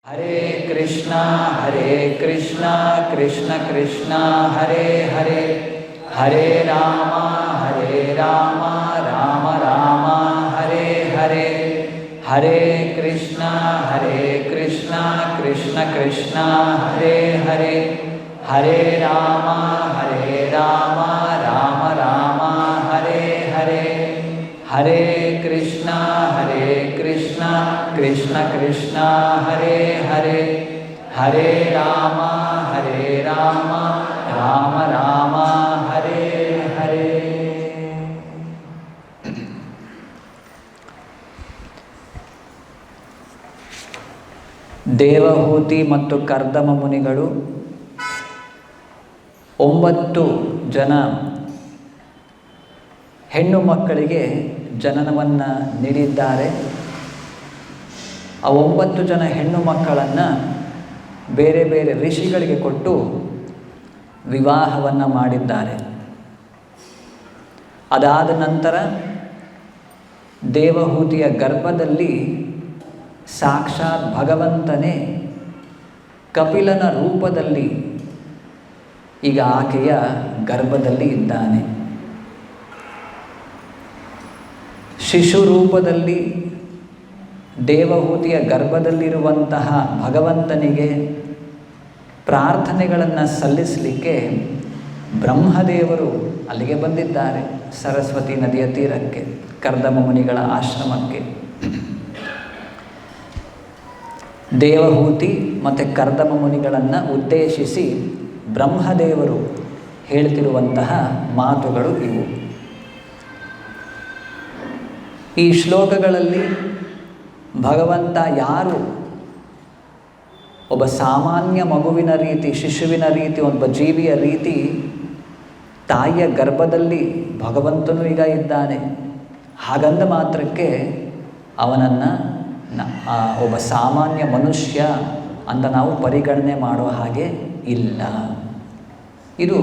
ಹರೇ ಕೃಷ್ಣ ಕೃಷ್ಣ ಕೃಷ್ಣ ಹರೇ ಹರೇ, ಹರೇ ರಾಮ ರಾಮ ರಾಮ ಹರೇ ಹರೇ. ಹರೇ ಕೃಷ್ಣ ಕೃಷ್ಣ ಕೃಷ್ಣ ಹರೇ ಹರೇ, ಹರೇ ರಾಮ ರಾಮ ರಾಮ ಹರೇ ಹರೇ. ಹರೇ ಕೃಷ್ಣ ಕೃಷ್ಣ ಕೃಷ್ಣ ಹರೇ ಹರೇ, ಹರೇ ರಾಮ ರಾಮ ರಾಮ ಹರೇ ಹರೇ. ದೇವಹೂತಿ ಮತ್ತು ಕರ್ದಮ ಮುನಿಗಳು 9 ಜನ ಹೆಣ್ಣು ಮಕ್ಕಳಿಗೆ ಜನನವನ್ನು ನೀಡಿದ್ದಾರೆ. ಆ 9 ಜನ ಹೆಣ್ಣು ಮಕ್ಕಳನ್ನು ಬೇರೆ ಬೇರೆ ಋಷಿಗಳಿಗೆ ಕೊಟ್ಟು ವಿವಾಹವನ್ನು ಮಾಡಿದ್ದಾರೆ. ಅದಾದ ನಂತರ ದೇವಹೂತಿಯ ಗರ್ಭದಲ್ಲಿ ಸಾಕ್ಷಾತ್ ಭಗವಂತನೇ ಕಪಿಲನ ರೂಪದಲ್ಲಿ ಈಗ ಆಕೆಯ ಗರ್ಭದಲ್ಲಿ ಇದ್ದಾನೆ. ಶಿಶು ರೂಪದಲ್ಲಿ ದೇವಹೂತಿಯ ಗರ್ಭದಲ್ಲಿರುವಂತಹ ಭಗವಂತನಿಗೆ ಪ್ರಾರ್ಥನೆಗಳನ್ನು ಸಲ್ಲಿಸಲಿಕ್ಕೆ ಬ್ರಹ್ಮದೇವರು ಅಲ್ಲಿಗೆ ಬಂದಿದ್ದಾರೆ. ಸರಸ್ವತಿ ನದಿಯ ತೀರಕ್ಕೆ, ಕರ್ದಮ ಮುನಿಗಳ ಆಶ್ರಮಕ್ಕೆ. ದೇವಹೂತಿ ಮತ್ತು ಕರ್ದಮ ಮುನಿಗಳನ್ನು ಉದ್ದೇಶಿಸಿ ಬ್ರಹ್ಮದೇವರು ಹೇಳ್ತಿರುವಂತಹ ಮಾತುಗಳು ಇವು. ಈ ಶ್ಲೋಕಗಳಲ್ಲಿ ಭಗವಂತ ಯಾರು ಒಬ್ಬ ಸಾಮಾನ್ಯ ಮಗುವಿನ ರೀತಿ, ಶಿಶುವಿನ ರೀತಿ, ಒಬ್ಬ ಜೀವಿಯ ರೀತಿ ತಾಯಿಯ ಗರ್ಭದಲ್ಲಿ ಭಗವಂತನೂ ಈಗ ಇದ್ದಾನೆ, ಹಾಗಂದ ಮಾತ್ರಕ್ಕೆ ಅವನನ್ನು ಒಬ್ಬ ಸಾಮಾನ್ಯ ಮನುಷ್ಯ ಅಂತ ನಾವು ಪರಿಗಣನೆ ಮಾಡೋ ಹಾಗೆ ಇಲ್ಲ. ಇದು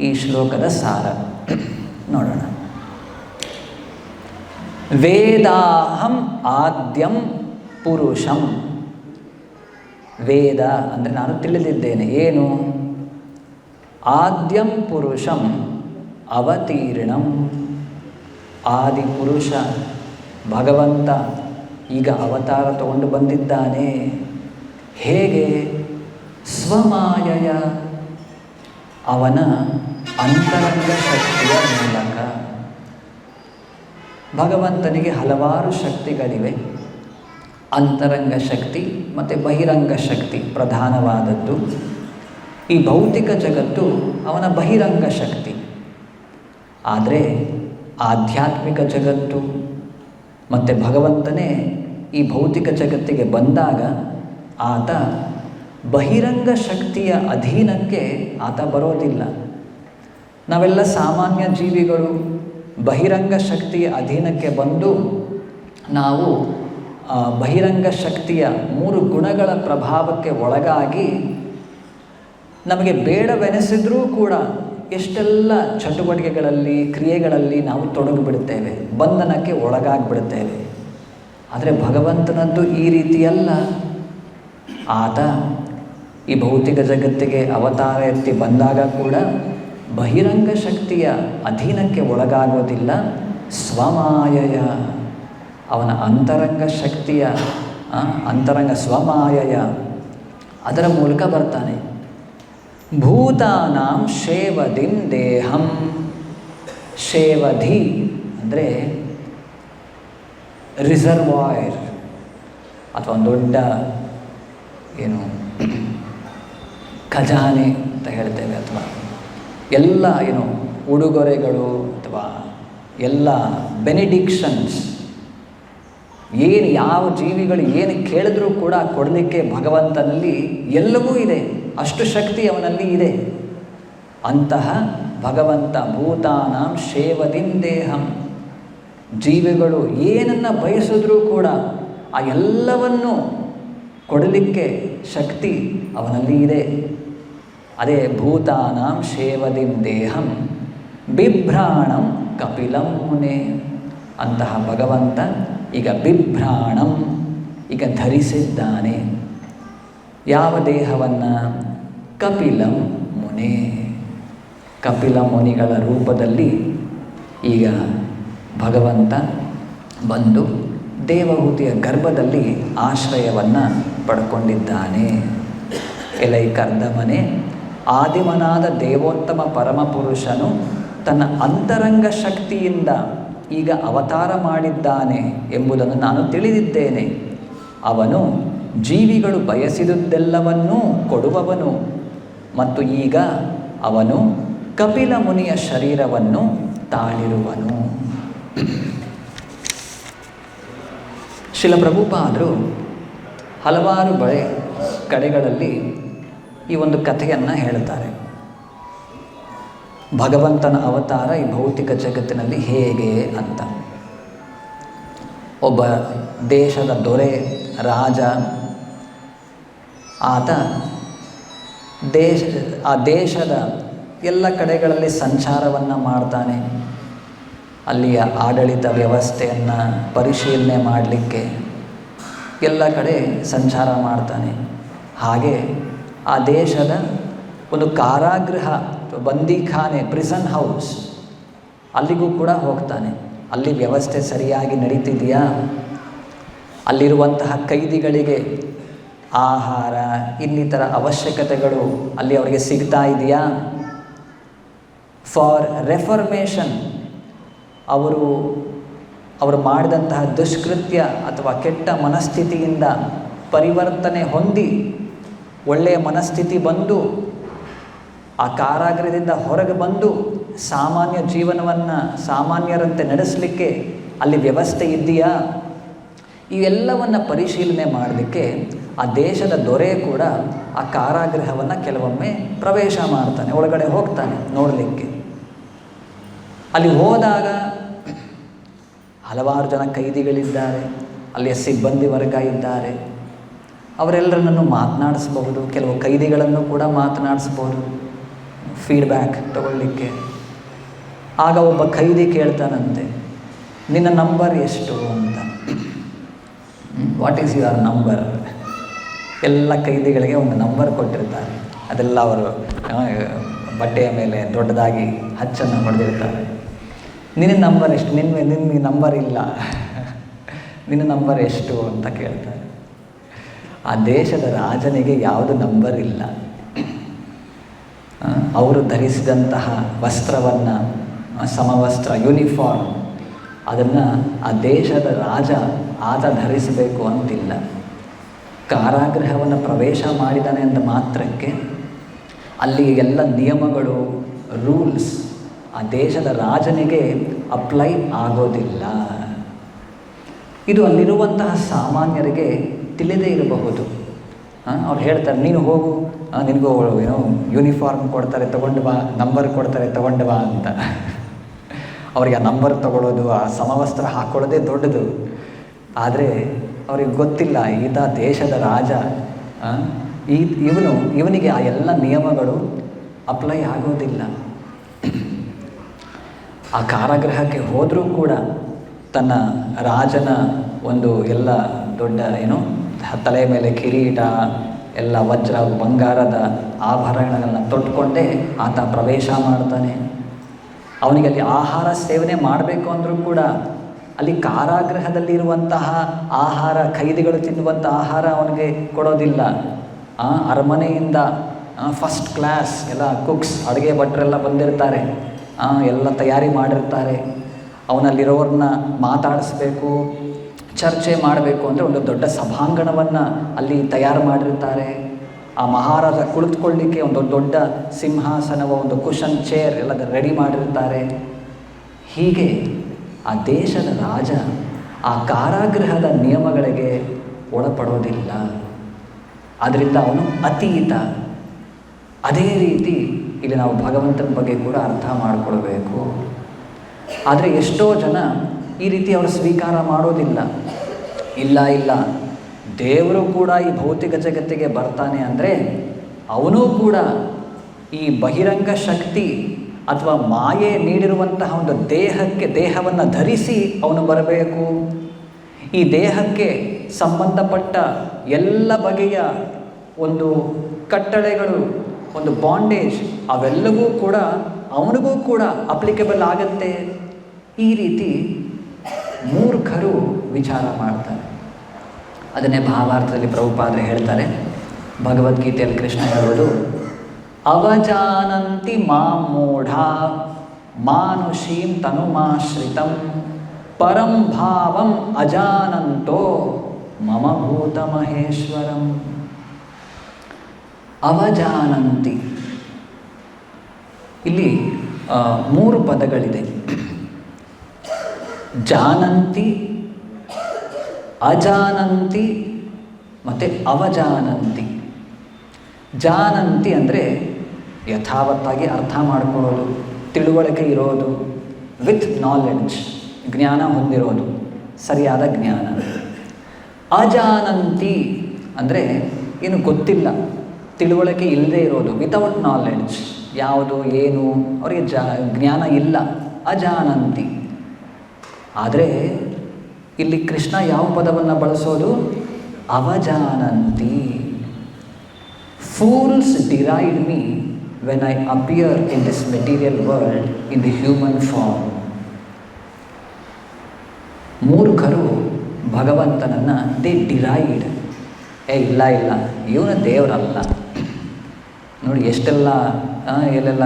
ಈ ಶ್ಲೋಕದ ಸಾರ. ನೋಡೋಣ. ವೇದಾಹಂ ಆದ್ಯಂ ಪುರುಷಂ. ವೇದ ಅಂದರೆ ನಾನು ತಿಳಿದಿದ್ದೇನೆ. ಏನು? ಆದ್ಯಂ ಪುರುಷಂ ಅವತೀರ್ಣಂ. ಆದಿಪುರುಷ ಭಗವಂತ ಈಗ ಅವತಾರ ತಗೊಂಡು ಬಂದಿದ್ದಾನೆ. ಹೇಗೆ? ಸ್ವಮಾಯಯ, ಅವನ ಅಂತರಂಗ ಶಕ್ತಿಯ ಮೂಲಕ. ಭಗವಂತನಿಗೆ ಹಲವಾರು ಶಕ್ತಿಗಳಿವೆ. ಅಂತರಂಗ ಶಕ್ತಿ ಮತ್ತು ಬಹಿರಂಗ ಶಕ್ತಿ ಪ್ರಧಾನವಾದದ್ದು. ಈ ಭೌತಿಕ ಜಗತ್ತು ಅವನ ಬಹಿರಂಗ ಶಕ್ತಿ. ಆದರೆ ಆಧ್ಯಾತ್ಮಿಕ ಜಗತ್ತು ಮತ್ತು ಭಗವಂತನೇ ಈ ಭೌತಿಕ ಜಗತ್ತಿಗೆ ಬಂದಾಗ ಆತ ಬಹಿರಂಗ ಶಕ್ತಿಯ ಅಧೀನಕ್ಕೆ ಆತ ಬರೋದಿಲ್ಲ. ನಾವೆಲ್ಲ ಸಾಮಾನ್ಯ ಜೀವಿಗಳು ಬಹಿರಂಗ ಶಕ್ತಿಯ ಅಧೀನಕ್ಕೆ ಬಂದು ನಾವು ಬಹಿರಂಗ ಶಕ್ತಿಯ 3 ಗುಣಗಳ ಪ್ರಭಾವಕ್ಕೆ ಒಳಗಾಗಿ ನಮಗೆ ಬೇಡವೆನಿಸಿದ್ರೂ ಕೂಡ ಎಷ್ಟೆಲ್ಲ ಚಟುವಟಿಕೆಗಳಲ್ಲಿ, ಕ್ರಿಯೆಗಳಲ್ಲಿ ನಾವು ತೊಡಗಿಬಿಡುತ್ತೇವೆ, ಬಂಧನಕ್ಕೆ ಒಳಗಾಗಿಬಿಡುತ್ತೇವೆ. ಆದರೆ ಭಗವಂತನದ್ದು ಈ ರೀತಿಯಲ್ಲ. ಆತ ಈ ಭೌತಿಕ ಜಗತ್ತಿಗೆ ಅವತಾರ ಎತ್ತಿ ಬಂದಾಗ ಕೂಡ ಬಹಿರಂಗ ಶಕ್ತಿಯ ಅಧೀನಕ್ಕೆ ಒಳಗಾಗೋದಿಲ್ಲ. ಸ್ವಮಾಯಯ, ಅವನ ಅಂತರಂಗ ಶಕ್ತಿಯ ಅಂತರಂಗ ಸ್ವಮಾಯಯ, ಅದರ ಮೂಲಕ ಬರ್ತಾನೆ. ಭೂತಾನಾಂ ಶೇವಧಿಂ ದೇಹಂ. ಶೇವಧಿ ಅಂದರೆ ರಿಸರ್ವಾಯರ್ ಅಥವಾ ಒಂದು ದೊಡ್ಡ ಏನು ಖಜಾನೆ ಅಂತ ಹೇಳ್ತೇವೆ, ಅಥವಾ ಎಲ್ಲ ಉಡುಗೊರೆಗಳು ಅಥವಾ ಎಲ್ಲ ಬೆನಿಡಿಕ್ಷನ್ಸ್, ಏನು ಯಾವ ಜೀವಿಗಳು ಏನು ಕೇಳಿದ್ರೂ ಕೂಡ ಕೊಡಲಿಕ್ಕೆ ಭಗವಂತನಲ್ಲಿ ಎಲ್ಲವೂ ಇದೆ. ಅಷ್ಟು ಶಕ್ತಿ ಅವನಲ್ಲಿ ಇದೆ. ಅಂತಹ ಭಗವಂತ ಭೂತಾನಾಂ ಶೇವಧಿಂ ದೇಹಂ. ಜೀವಿಗಳು ಏನನ್ನು ಬಯಸಿದ್ರೂ ಕೂಡ ಆ ಎಲ್ಲವನ್ನು ಕೊಡಲಿಕ್ಕೆ ಶಕ್ತಿ ಅವನಲ್ಲಿ ಇದೆ. ಅದೇ ಭೂತಾನಾಂ ಶೇವಧಿಂ ದೇಹಂ ಬಿಭ್ರಾಣಂ ಕಪಿಲಂ ಮುನೆ. ಅಂತಹ ಭಗವಂತ ಈಗ ಬಿಭ್ರಾಣಂ, ಈಗ ಧರಿಸಿದ್ದಾನೆ. ಯಾವ ದೇಹವನ್ನು? ಕಪಿಲ ಮುನೆ. ಕಪಿಲ ಮುನಿಗಳ ರೂಪದಲ್ಲಿ ಈಗ ಭಗವಂತ ಬಂದು ದೇವಹೂತಿಯ ಗರ್ಭದಲ್ಲಿ ಆಶ್ರಯವನ್ನು ಪಡ್ಕೊಂಡಿದ್ದಾನೆ. ಎಲೈ ಕರ್ದಮನೆ, ಆದಿಮನಾದ ದೇವೋತ್ತಮ ಪರಮಪುರುಷನು ತನ್ನ ಅಂತರಂಗ ಶಕ್ತಿಯಿಂದ ಈಗ ಅವತಾರ ಮಾಡಿದ್ದಾನೆ ಎಂಬುದನ್ನು ನಾನು ತಿಳಿದಿದ್ದೇನೆ. ಅವನು ಜೀವಿಗಳು ಬಯಸಿದುದೆಲ್ಲವನ್ನೂ ಕೊಡುವವನು ಮತ್ತು ಈಗ ಅವನು ಕಪಿಲ ಮುನಿಯ ಶರೀರವನ್ನು ತಾಳಿರುವನು. ಶ್ರೀಲ ಪ್ರಭುಪಾದರು ಹಲವಾರು ಕಡೆಗಳಲ್ಲಿ ಈ ಒಂದು ಕಥೆಯನ್ನು ಹೇಳ್ತಾರೆ. ಭಗವಂತನ ಅವತಾರ ಈ ಭೌತಿಕ ಜಗತ್ತಿನಲ್ಲಿ ಹೇಗೆ ಅಂತ. ಒಬ್ಬ ದೇಶದ ದೊರೆ, ರಾಜ, ಆತ ಆ ದೇಶದ ಎಲ್ಲ ಕಡೆಗಳಲ್ಲಿ ಸಂಚಾರವನ್ನು ಮಾಡ್ತಾನೆ. ಅಲ್ಲಿಯ ಆಡಳಿತ ವ್ಯವಸ್ಥೆಯನ್ನು ಪರಿಶೀಲನೆ ಮಾಡಲಿಕ್ಕೆ ಎಲ್ಲ ಕಡೆ ಸಂಚಾರ ಮಾಡ್ತಾನೆ. ಹಾಗೆ ಆ ದೇಶದ ಒಂದು ಕಾರಾಗೃಹ, ಬಂದಿಖಾನೆ, ಪ್ರಿಸನ್ ಹೌಸ್, ಅಲ್ಲಿಗೂ ಕೂಡ ಹೋಗ್ತಾನೆ. ಅಲ್ಲಿ ವ್ಯವಸ್ಥೆ ಸರಿಯಾಗಿ ನಡೀತಿದೆಯಾ? ಅಲ್ಲಿರುವಂತಹ ಕೈದಿಗಳಿಗೆ ಆಹಾರ ಇನ್ನಿತರ ಅವಶ್ಯಕತೆಗಳು ಅಲ್ಲಿ ಅವರಿಗೆ ಸಿಗ್ತಾ ಇದೆಯಾ? ಫಾರ್ ರೆಫರ್ಮೇಷನ್, ಅವರು ಮಾಡಿದಂತಹ ದುಷ್ಕೃತ್ಯ ಅಥವಾ ಕೆಟ್ಟ ಮನಸ್ಥಿತಿಯಿಂದ ಪರಿವರ್ತನೆ ಹೊಂದಿ ಒಳ್ಳೆಯ ಮನಸ್ಥಿತಿ ಬಂದು ಆ ಕಾರಾಗೃಹದಿಂದ ಹೊರಗೆ ಬಂದು ಸಾಮಾನ್ಯ ಜೀವನವನ್ನು ಸಾಮಾನ್ಯರಂತೆ ನಡೆಸಲಿಕ್ಕೆ ಅಲ್ಲಿ ವ್ಯವಸ್ಥೆ ಇದೆಯಾ? ಇವೆಲ್ಲವನ್ನು ಪರಿಶೀಲನೆ ಮಾಡಲಿಕ್ಕೆ ಆ ದೇಶದ ದೊರೆ ಕೂಡ ಆ ಕಾರಾಗೃಹವನ್ನು ಕೆಲವೊಮ್ಮೆ ಪ್ರವೇಶ ಮಾಡ್ತಾನೆ, ಒಳಗಡೆ ಹೋಗ್ತಾನೆ ನೋಡಲಿಕ್ಕೆ. ಅಲ್ಲಿ ಹೋದಾಗ ಹಲವಾರು ಜನ ಕೈದಿಗಳಿದ್ದಾರೆ, ಅಲ್ಲಿಯ ಸಿಬ್ಬಂದಿ ವರ್ಗ ಇದ್ದಾರೆ. ಅವರೆಲ್ಲರನ್ನು ಮಾತನಾಡಿಸ್ಬಹುದು, ಕೆಲವು ಕೈದಿಗಳನ್ನು ಕೂಡ ಮಾತನಾಡಿಸ್ಬೋದು ಫೀಡ್ಬ್ಯಾಕ್ ತಗೊಳ್ಳಿಕ್ಕೆ. ಆಗ ಒಬ್ಬ ಕೈದಿ ಕೇಳ್ತಾನಂತೆ, ನಿನ್ನ ನಂಬರ್ ಎಷ್ಟು ಅಂತ. What is your number? ಎಲ್ಲ ಕೈದಿಗಳಿಗೆ ಒಂದು ನಂಬರ್ ಕೊಟ್ಟಿರ್ತಾರೆ. ಅದೆಲ್ಲ ಅವರು ಬಟ್ಟೆಯ ಮೇಲೆ ದೊಡ್ಡದಾಗಿ ಹಚ್ಚನ್ನು ಹೊಡೆದಿರ್ತಾರೆ. ನಿನ್ನ ನಂಬರ್ ಎಷ್ಟು? ನಿನ್ನ ನಂಬರ್ ಇಲ್ಲ, ನಿನ್ನ ನಂಬರ್ ಎಷ್ಟು ಅಂತ ಕೇಳ್ತಾರೆ. ಆ ದೇಶದ ರಾಜನಿಗೆ ಯಾವುದು ನಂಬರ್ ಇಲ್ಲ. ಅವರು ಧರಿಸಿದಂತಹ ವಸ್ತ್ರವನ್ನು, ಸಮವಸ್ತ್ರ, ಯೂನಿಫಾರ್ಮ್, ಅದನ್ನು ಆ ದೇಶದ ರಾಜ ಆತ ಧರಿಸಬೇಕು ಅಂತಿಲ್ಲ. ಕಾರಾಗೃಹವನ್ನು ಪ್ರವೇಶ ಮಾಡಿದ್ದಾನೆ ಅಂದ ಮಾತ್ರಕ್ಕೆ ಅಲ್ಲಿ ಎಲ್ಲ ನಿಯಮಗಳು, ರೂಲ್ಸ್ ಆ ದೇಶದ ರಾಜನಿಗೆ ಅಪ್ಲೈ ಆಗೋದಿಲ್ಲ. ಇದು ಅಲ್ಲಿರುವಂತಹ ಸಾಮಾನ್ಯರಿಗೆ ತಿಳಿದೇ ಇರಬಹುದು. ಅವ್ರು ಹೇಳ್ತಾರೆ, ನೀನು ಹೋಗು, ನಿನಗೂ ಯೂನಿಫಾರ್ಮ್ ಕೊಡ್ತಾರೆ ತಗೊಂಡು ಬಾ, ನಂಬರ್ ಕೊಡ್ತಾರೆ ತಗೊಂಡು ಬಾ ಅಂತ. ಅವ್ರಿಗೆ ಆ ನಂಬರ್ ತಗೊಳ್ಳೋದು, ಆ ಸಮವಸ್ತ್ರ ಹಾಕ್ಕೊಳ್ಳೋದೇ ದೊಡ್ಡದು. ಆದರೆ ಅವ್ರಿಗೆ ಗೊತ್ತಿಲ್ಲ, ಈತ ದೇಶದ ರಾಜ, ಇವನಿಗೆ ಆ ಎಲ್ಲ ನಿಯಮಗಳು ಅಪ್ಲೈ ಆಗೋದಿಲ್ಲ. ಆ ಕಾರಾಗೃಹಕ್ಕೆ ಹೋದರೂ ಕೂಡ ತನ್ನ ರಾಜನ ಒಂದು ಎಲ್ಲ ದೊಡ್ಡ ತಲೆ ಮೇಲೆ ಕಿರೀಟ, ಎಲ್ಲ ವಜ್ರ ಬಂಗಾರದ ಆಭರಣಗಳನ್ನು ತೊಟ್ಟುಕೊಂಡೇ ಆತ ಪ್ರವೇಶ ಮಾಡ್ತಾನೆ. ಅವನಿಗೆ ಅಲ್ಲಿ ಆಹಾರ ಸೇವನೆ ಮಾಡಬೇಕು ಅಂದರೂ ಕೂಡ ಅಲ್ಲಿ ಕಾರಾಗೃಹದಲ್ಲಿರುವಂತಹ ಆಹಾರ, ಖೈದಿಗಳು ತಿನ್ನುವಂಥ ಆಹಾರ ಅವನಿಗೆ ಕೊಡೋದಿಲ್ಲ. ಅರಮನೆಯಿಂದ ಫಸ್ಟ್ ಕ್ಲಾಸ್ ಎಲ್ಲ ಕುಕ್ಸ್, ಅಡುಗೆ ಭಟ್ರೆಲ್ಲ ಬಂದಿರ್ತಾರೆ, ಎಲ್ಲ ತಯಾರಿ ಮಾಡಿರ್ತಾರೆ. ಅವನಲ್ಲಿರೋರನ್ನ ಮಾತಾಡಿಸ್ಬೇಕು, ಚರ್ಚೆ ಮಾಡಬೇಕು ಅಂದರೆ ಒಂದು ದೊಡ್ಡ ಸಭಾಂಗಣವನ್ನು ಅಲ್ಲಿ ತಯಾರು ಮಾಡಿರ್ತಾರೆ. ಆ ಮಹಾರಾಜ ಕುಳಿತುಕೊಳ್ಳಿಕ್ಕೆ ಒಂದು ದೊಡ್ಡ ಸಿಂಹಾಸನವ, ಒಂದು ಕುಷನ್ ಚೇರ್ ಎಲ್ಲ ರೆಡಿ ಮಾಡಿರ್ತಾರೆ. ಹೀಗೆ ಆ ದೇಶದ ರಾಜ ಆ ಕಾರಾಗೃಹದ ನಿಯಮಗಳಿಗೆ ಒಳಪಡೋದಿಲ್ಲ. ಆದ್ದರಿಂದ ಅವನು ಅತೀತ. ಅದೇ ರೀತಿ ಇಲ್ಲಿ ನಾವು ಭಗವಂತನ ಬಗ್ಗೆ ಕೂಡ ಅರ್ಥ ಮಾಡಿಕೊಳ್ಬೇಕು. ಆದರೆ ಎಷ್ಟೋ ಜನ ಈ ರೀತಿ ಅವರು ಸ್ವೀಕಾರ ಮಾಡೋದಿಲ್ಲ. ಇಲ್ಲ, ದೇವರು ಕೂಡ ಈ ಭೌತಿಕ ಜಗತ್ತಿಗೆ ಬರ್ತಾನೆ ಅಂದರೆ ಅವನೂ ಕೂಡ ಈ ಬಹಿರಂಗ ಶಕ್ತಿ ಅಥವಾ ಮಾಯೆ ನೀಡಿರುವಂತಹ ಒಂದು ದೇಹವನ್ನು ಧರಿಸಿ ಅವನು ಬರಬೇಕು. ಈ ದೇಹಕ್ಕೆ ಸಂಬಂಧಪಟ್ಟ ಎಲ್ಲ ಬಗೆಯ ಒಂದು ಕಟ್ಟಳೆಗಳು, ಒಂದು ಬಾಂಡೇಜ್, ಅವೆಲ್ಲವೂ ಕೂಡ ಅವನಿಗೂ ಕೂಡ ಅಪ್ಲಿಕೇಬಲ್ ಆಗುತ್ತೆ. ಈ ರೀತಿ ಮೂರ್ಖರು ವಿಚಾರ ಮಾಡ್ತಾರೆ. ಅದನ್ನೇ ಭಾವಾರ್ಥದಲ್ಲಿ ಪ್ರಭುಪಾದರು ಹೇಳ್ತಾರೆ. ಭಗವದ್ಗೀತೆಯಲ್ಲಿ ಕೃಷ್ಣ ಹೇಳೋದು, ಅವಜಾನಂತಿ ಮಾಂ ಮೂಢಾ ಮಾನುಷೀಂ ತನುಮಾಶ್ರಿತಂ ಪರಂ ಭಾವಂ ಅಜಾನಂತೋ ಮಮ ಭೂತ ಮಹೇಶ್ವರಂ. ಅವಜಾನಂತಿ, ಇಲ್ಲಿ 3 ಪದಗಳಿದೆ. ಜಾನಂತಿ, ಅಜಾನಂತಿ ಮತ್ತು ಅವಜಾನಂತಿ. ಜಾನಂತಿ ಅಂದರೆ ಯಥಾವತ್ತಾಗಿ ಅರ್ಥ ಮಾಡಿಕೊಳ್ಳೋದು, ತಿಳುವಳಿಕೆ ಇರೋದು, ವಿತ್ ನಾಲೆಡ್ಜ್, ಜ್ಞಾನ ಹೊಂದಿರೋದು, ಸರಿಯಾದ ಜ್ಞಾನ. ಅಜಾನಂತಿ ಅಂದರೆ ಏನು ಗೊತ್ತಿಲ್ಲ, ತಿಳುವಳಿಕೆ ಇಲ್ಲದೆ ಇರೋದು, ವಿತೌಟ್ ನಾಲೆಡ್ಜ್, ಯಾವುದು ಏನು ಅವರಿಗೆ ಜ್ಞಾನ ಇಲ್ಲ, ಅಜಾನಂತಿ. ಆದರೆ ಇಲ್ಲಿ ಕೃಷ್ಣ ಯಾವ ಪದವನ್ನು ಬಳಸೋದು? ಅವಜಾನಂತಿ. Fools deride me when I appear in this material world in the human form. ಮೂರ್ಖರು ಭಗವಂತನನ್ನು ದೇ ಡಿರೈಡ್. ಇಲ್ಲ ಇವನು ದೇವರಲ್ಲ. ನೋಡಿ ಎಷ್ಟೆಲ್ಲ ಎಲ್ಲೆಲ್ಲ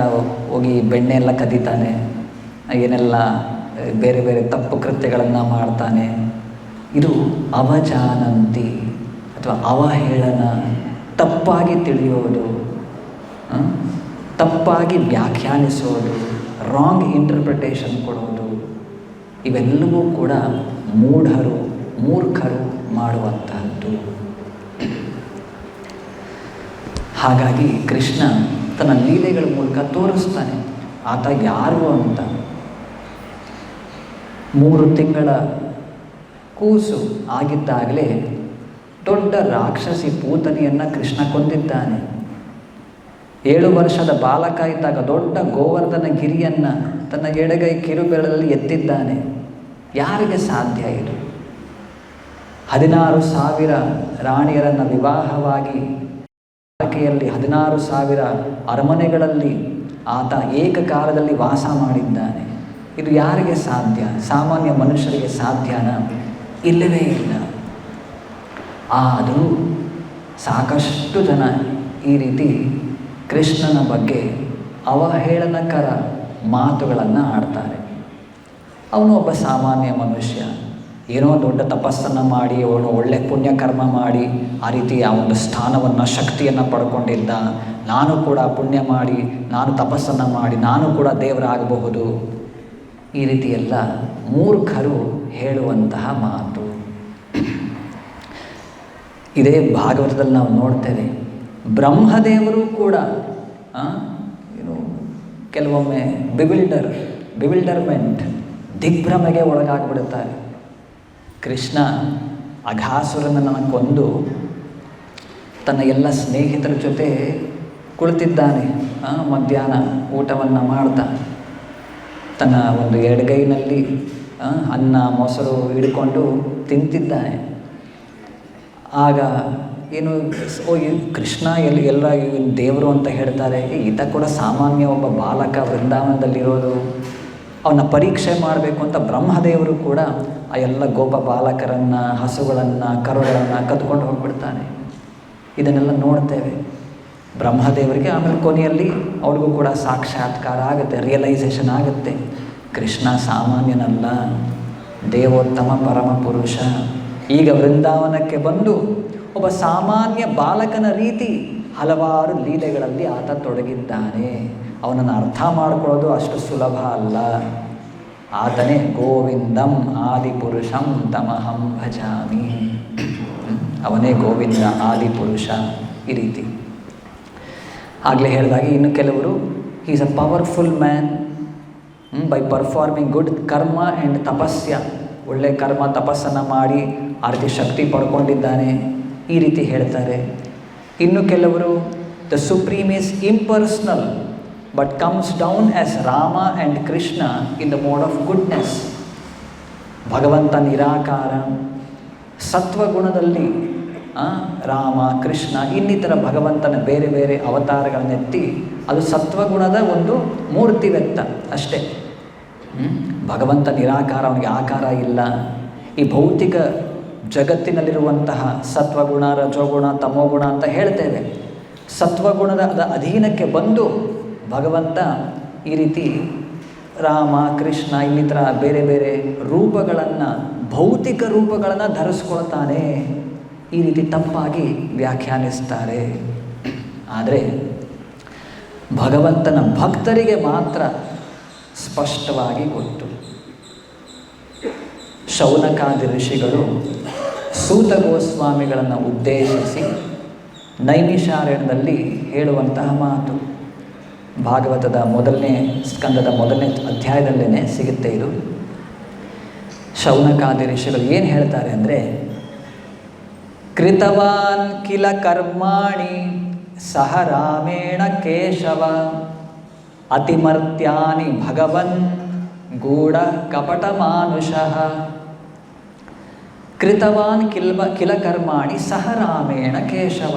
ಹೋಗಿ ಬೆಣ್ಣೆ ಎಲ್ಲ ಕದೀತಾನೆ, ಏನೆಲ್ಲ ಬೇರೆ ಬೇರೆ ತಪ್ಪು ಕೃತ್ಯಗಳನ್ನು ಮಾಡ್ತಾನೆ. ಇದು ಅವಜಾನಂತಿ ಅಥವಾ ಅವಹೇಳನ, ತಪ್ಪಾಗಿ ತಿಳಿಯೋದು, ತಪ್ಪಾಗಿ ವ್ಯಾಖ್ಯಾನಿಸೋದು, ರಾಂಗ್ ಇಂಟರ್ಪ್ರಿಟೇಷನ್ ಕೊಡೋದು, ಇವೆಲ್ಲವೂ ಕೂಡ ಮೂರ್ಖರು ಮಾಡುವಂತಹದ್ದು. ಹಾಗಾಗಿ ಕೃಷ್ಣ ತನ್ನ ಲೀಲೆಗಳ ಮೂಲಕ ತೋರಿಸ್ತಾನೆ ಆತ ಯಾರು ಅಂತ. 3 ತಿಂಗಳ ಕೂಸು ಆಗಿದ್ದಾಗಲೇ ದೊಡ್ಡ ರಾಕ್ಷಸಿ ಪೂತನಿಯನ್ನು ಕೃಷ್ಣ ಕೊಂದಿದ್ದಾನೆ. 7 ವರ್ಷದ ಬಾಲಕ ಇದ್ದಾಗ ದೊಡ್ಡ ಗೋವರ್ಧನ ಗಿರಿಯನ್ನು ತನ್ನ ಎಡಗೈ ಕಿರುಬೆರಳಲ್ಲಿ ಎತ್ತಿದ್ದಾನೆ. ಯಾರಿಗೆ ಸಾಧ್ಯ ಇದು? 16,000 ರಾಣಿಯರನ್ನು ವಿವಾಹವಾಗಿ ಆಕೆಯಲ್ಲಿ 16,000 ಅರಮನೆಗಳಲ್ಲಿ ಆತ ಏಕಕಾಲದಲ್ಲಿ ವಾಸ ಮಾಡಿದ್ದಾನೆ. ಇದು ಯಾರಿಗೆ ಸಾಧ್ಯ? ಸಾಮಾನ್ಯ ಮನುಷ್ಯರಿಗೆ ಸಾಧ್ಯನಾ? ಇಲ್ಲವೇ ಇಲ್ಲ. ಆದರೂ ಸಾಕಷ್ಟು ಜನ ಈ ರೀತಿ ಕೃಷ್ಣನ ಬಗ್ಗೆ ಅವಹೇಳನಕರ ಮಾತುಗಳನ್ನು ಆಡ್ತಾರೆ. ಅವನು ಒಬ್ಬ ಸಾಮಾನ್ಯ ಮನುಷ್ಯ, ಏನೋ ದೊಡ್ಡ ತಪಸ್ಸನ್ನು ಮಾಡಿ ಅವನು ಒಳ್ಳೆ ಪುಣ್ಯಕರ್ಮ ಮಾಡಿ ಆ ರೀತಿ ಆ ಒಂದು ಸ್ಥಾನವನ್ನು, ಶಕ್ತಿಯನ್ನು ಪಡ್ಕೊಂಡಿದ್ದ. ನಾನು ಕೂಡ ಪುಣ್ಯ ಮಾಡಿ, ನಾನು ತಪಸ್ಸನ್ನು ಮಾಡಿ ನಾನು ಕೂಡ ದೇವರಾಗಬಹುದು. ಈ ರೀತಿ ಎಲ್ಲ ಮೂರ್ಖರು ಹೇಳುವಂತಹ ಮಾತು. ಇದೇ ಭಾಗವತದಲ್ಲಿ ನಾವು ನೋಡ್ತೇವೆ. ಬ್ರಹ್ಮದೇವರು ಕೂಡ ಕೆಲವೊಮ್ಮೆ ಬಿವಿಲ್ಡರ್ಮೆಂಟ್, ದಿಗ್ಭ್ರಮೆಗೆ ಒಳಗಾಗ್ಬಿಡುತ್ತಾರೆ. ಕೃಷ್ಣ ಅಘಾಸುರನನ್ನು ಕೊಂದು ತನ್ನ ಎಲ್ಲ ಸ್ನೇಹಿತರ ಜೊತೆ ಕುಳಿತಿದ್ದಾನೆ. ಮಧ್ಯಾಹ್ನ ಊಟವನ್ನು ಮಾಡ್ತಾ ತನ್ನ ಒಂದು ಎಡಗೈನಲ್ಲಿ ಅನ್ನ ಮೊಸರು ಹಿಡ್ಕೊಂಡು ತಿಂತಿದ್ದಾನೆ. ಆಗ ಏನು ಕೃಷ್ಣ ಎಲ್ಲ ದೇವರು ಅಂತ ಹೇಳ್ತಾರೆ. ಈತ ಕೂಡ ಸಾಮಾನ್ಯ ಒಬ್ಬ ಬಾಲಕ, ವೃಂದಾವನದಲ್ಲಿರೋದು. ಅವನ್ನ ಪರೀಕ್ಷೆ ಮಾಡಬೇಕು ಅಂತ ಬ್ರಹ್ಮದೇವರು ಕೂಡ ಆ ಎಲ್ಲ ಗೋಪ ಬಾಲಕರನ್ನು, ಹಸುಗಳನ್ನು, ಕರುಗಳನ್ನು ಕದ್ಕೊಂಡು ಹೋಗ್ಬಿಡ್ತಾನೆ. ಇದನ್ನೆಲ್ಲ ನೋಡ್ತೇವೆ ಬ್ರಹ್ಮದೇವರಿಗೆ. ಆಮೇಲೆ ಕೊನೆಯಲ್ಲಿ ಅವ್ರಿಗೂ ಕೂಡ ಸಾಕ್ಷಾತ್ಕಾರ ಆಗುತ್ತೆ, ರಿಯಲೈಸೇಷನ್ ಆಗುತ್ತೆ. ಕೃಷ್ಣ ಸಾಮಾನ್ಯನಲ್ಲ, ದೇವೋತ್ತಮ ಪರಮ ಪುರುಷ. ಈಗ ವೃಂದಾವನಕ್ಕೆ ಬಂದು ಒಬ್ಬ ಸಾಮಾನ್ಯ ಬಾಲಕನ ರೀತಿ ಹಲವಾರು ಲೀಲೆಗಳಲ್ಲಿ ಆತ ತೊಡಗಿದ್ದಾನೆ. ಅವನನ್ನು ಅರ್ಥ ಮಾಡಿಕೊಳ್ಳೋದು ಅಷ್ಟು ಸುಲಭ ಅಲ್ಲ. ಆತನೇ ಗೋವಿಂದಂ ಆದಿಪುರುಷಂ ತಮಹಂ ಭಜಾಮಿ. ಅವನೇ ಗೋವಿಂದ, ಆದಿಪುರುಷ. ಈ ರೀತಿ ಆಗಲೇ ಹೇಳಿದಾಗ ಇನ್ನು ಕೆಲವರು he is a powerful man by performing good ಕರ್ಮ ಆ್ಯಂಡ್ ತಪಸ್ಯ. ಒಳ್ಳೆ ಕರ್ಮ, ತಪಸ್ಸನ್ನು ಮಾಡಿ ಆ ರೀತಿ ಶಕ್ತಿ ಪಡ್ಕೊಂಡಿದ್ದಾನೆ, ಈ ರೀತಿ ಹೇಳ್ತಾರೆ. ಇನ್ನು ಕೆಲವರು the supreme is impersonal but comes down as Rama and Krishna in the mode of goodness. ಭಗವಂತ ನಿರಾಕಾರ, ಸತ್ವಗುಣದಲ್ಲಿ ರಾಮ, ಕೃಷ್ಣ ಇನ್ನಿತರ ಭಗವಂತನ ಬೇರೆ ಬೇರೆ ಅವತಾರಗಳನ್ನೆತ್ತಿ ಅದು ಸತ್ವಗುಣದ ಒಂದು ಮೂರ್ತಿ ವ್ಯಕ್ತ ಅಷ್ಟೇ. ಭಗವಂತ ನಿರಾಕಾರ, ಅವನಿಗೆ ಆಕಾರ ಇಲ್ಲ. ಈ ಭೌತಿಕ ಜಗತ್ತಿನಲ್ಲಿರುವಂತಹ ಸತ್ವಗುಣ, ರಜೋಗುಣ, ತಮೋಗುಣ ಅಂತ ಹೇಳ್ತೇವೆ. ಸತ್ವಗುಣದ ಅಧೀನಕ್ಕೆ ಬಂದು ಭಗವಂತ ಈ ರೀತಿ ರಾಮ, ಕೃಷ್ಣ ಇನ್ನಿತರ ಬೇರೆ ಬೇರೆ ರೂಪಗಳನ್ನು, ಭೌತಿಕ ರೂಪಗಳನ್ನು ಧರಿಸ್ಕೊಳ್ತಾನೆ. ಈ ರೀತಿ ತಪ್ಪಾಗಿ ವ್ಯಾಖ್ಯಾನಿಸ್ತಾರೆ. ಆದರೆ ಭಗವಂತನ ಭಕ್ತರಿಗೆ ಮಾತ್ರ ಸ್ಪಷ್ಟವಾಗಿ ಗೊತ್ತು. ಶೌನಕಾದಿ ಋಷಿಗಳು ಸೂತ ಗೋಸ್ವಾಮಿಗಳನ್ನು ಉದ್ದೇಶಿಸಿ ನೈಮಿಷಾರಣ್ಯದಲ್ಲಿ ಹೇಳುವಂತಹ ಮಾತು ಭಾಗವತದ ಮೊದಲನೇ ಸ್ಕಂದದ ಮೊದಲನೇ ಅಧ್ಯಾಯದಲ್ಲೇ ಸಿಗುತ್ತೆ. ಇದು ಶೌನಕಾದಿ ಋಷಿಗಳು ಏನು ಹೇಳ್ತಾರೆ ಅಂದರೆ, ಕೃತವಾನ್ ಕಿಲ ಕರ್ಮಾಣಿ ಸಹ ರಾಮೇಣ ಕೇಶವ ಅತಿಮರ್ತ್ಯಾನಿ ಭಗವನ್ ಗೂಢ ಕಪಟ ಮಾನುಷಃ. ಕೃತವಾನ್ ಕಿಲ ಕರ್ಮಾಣಿ ಸಹ ರಾಮೇಣ ಕೇಶವ.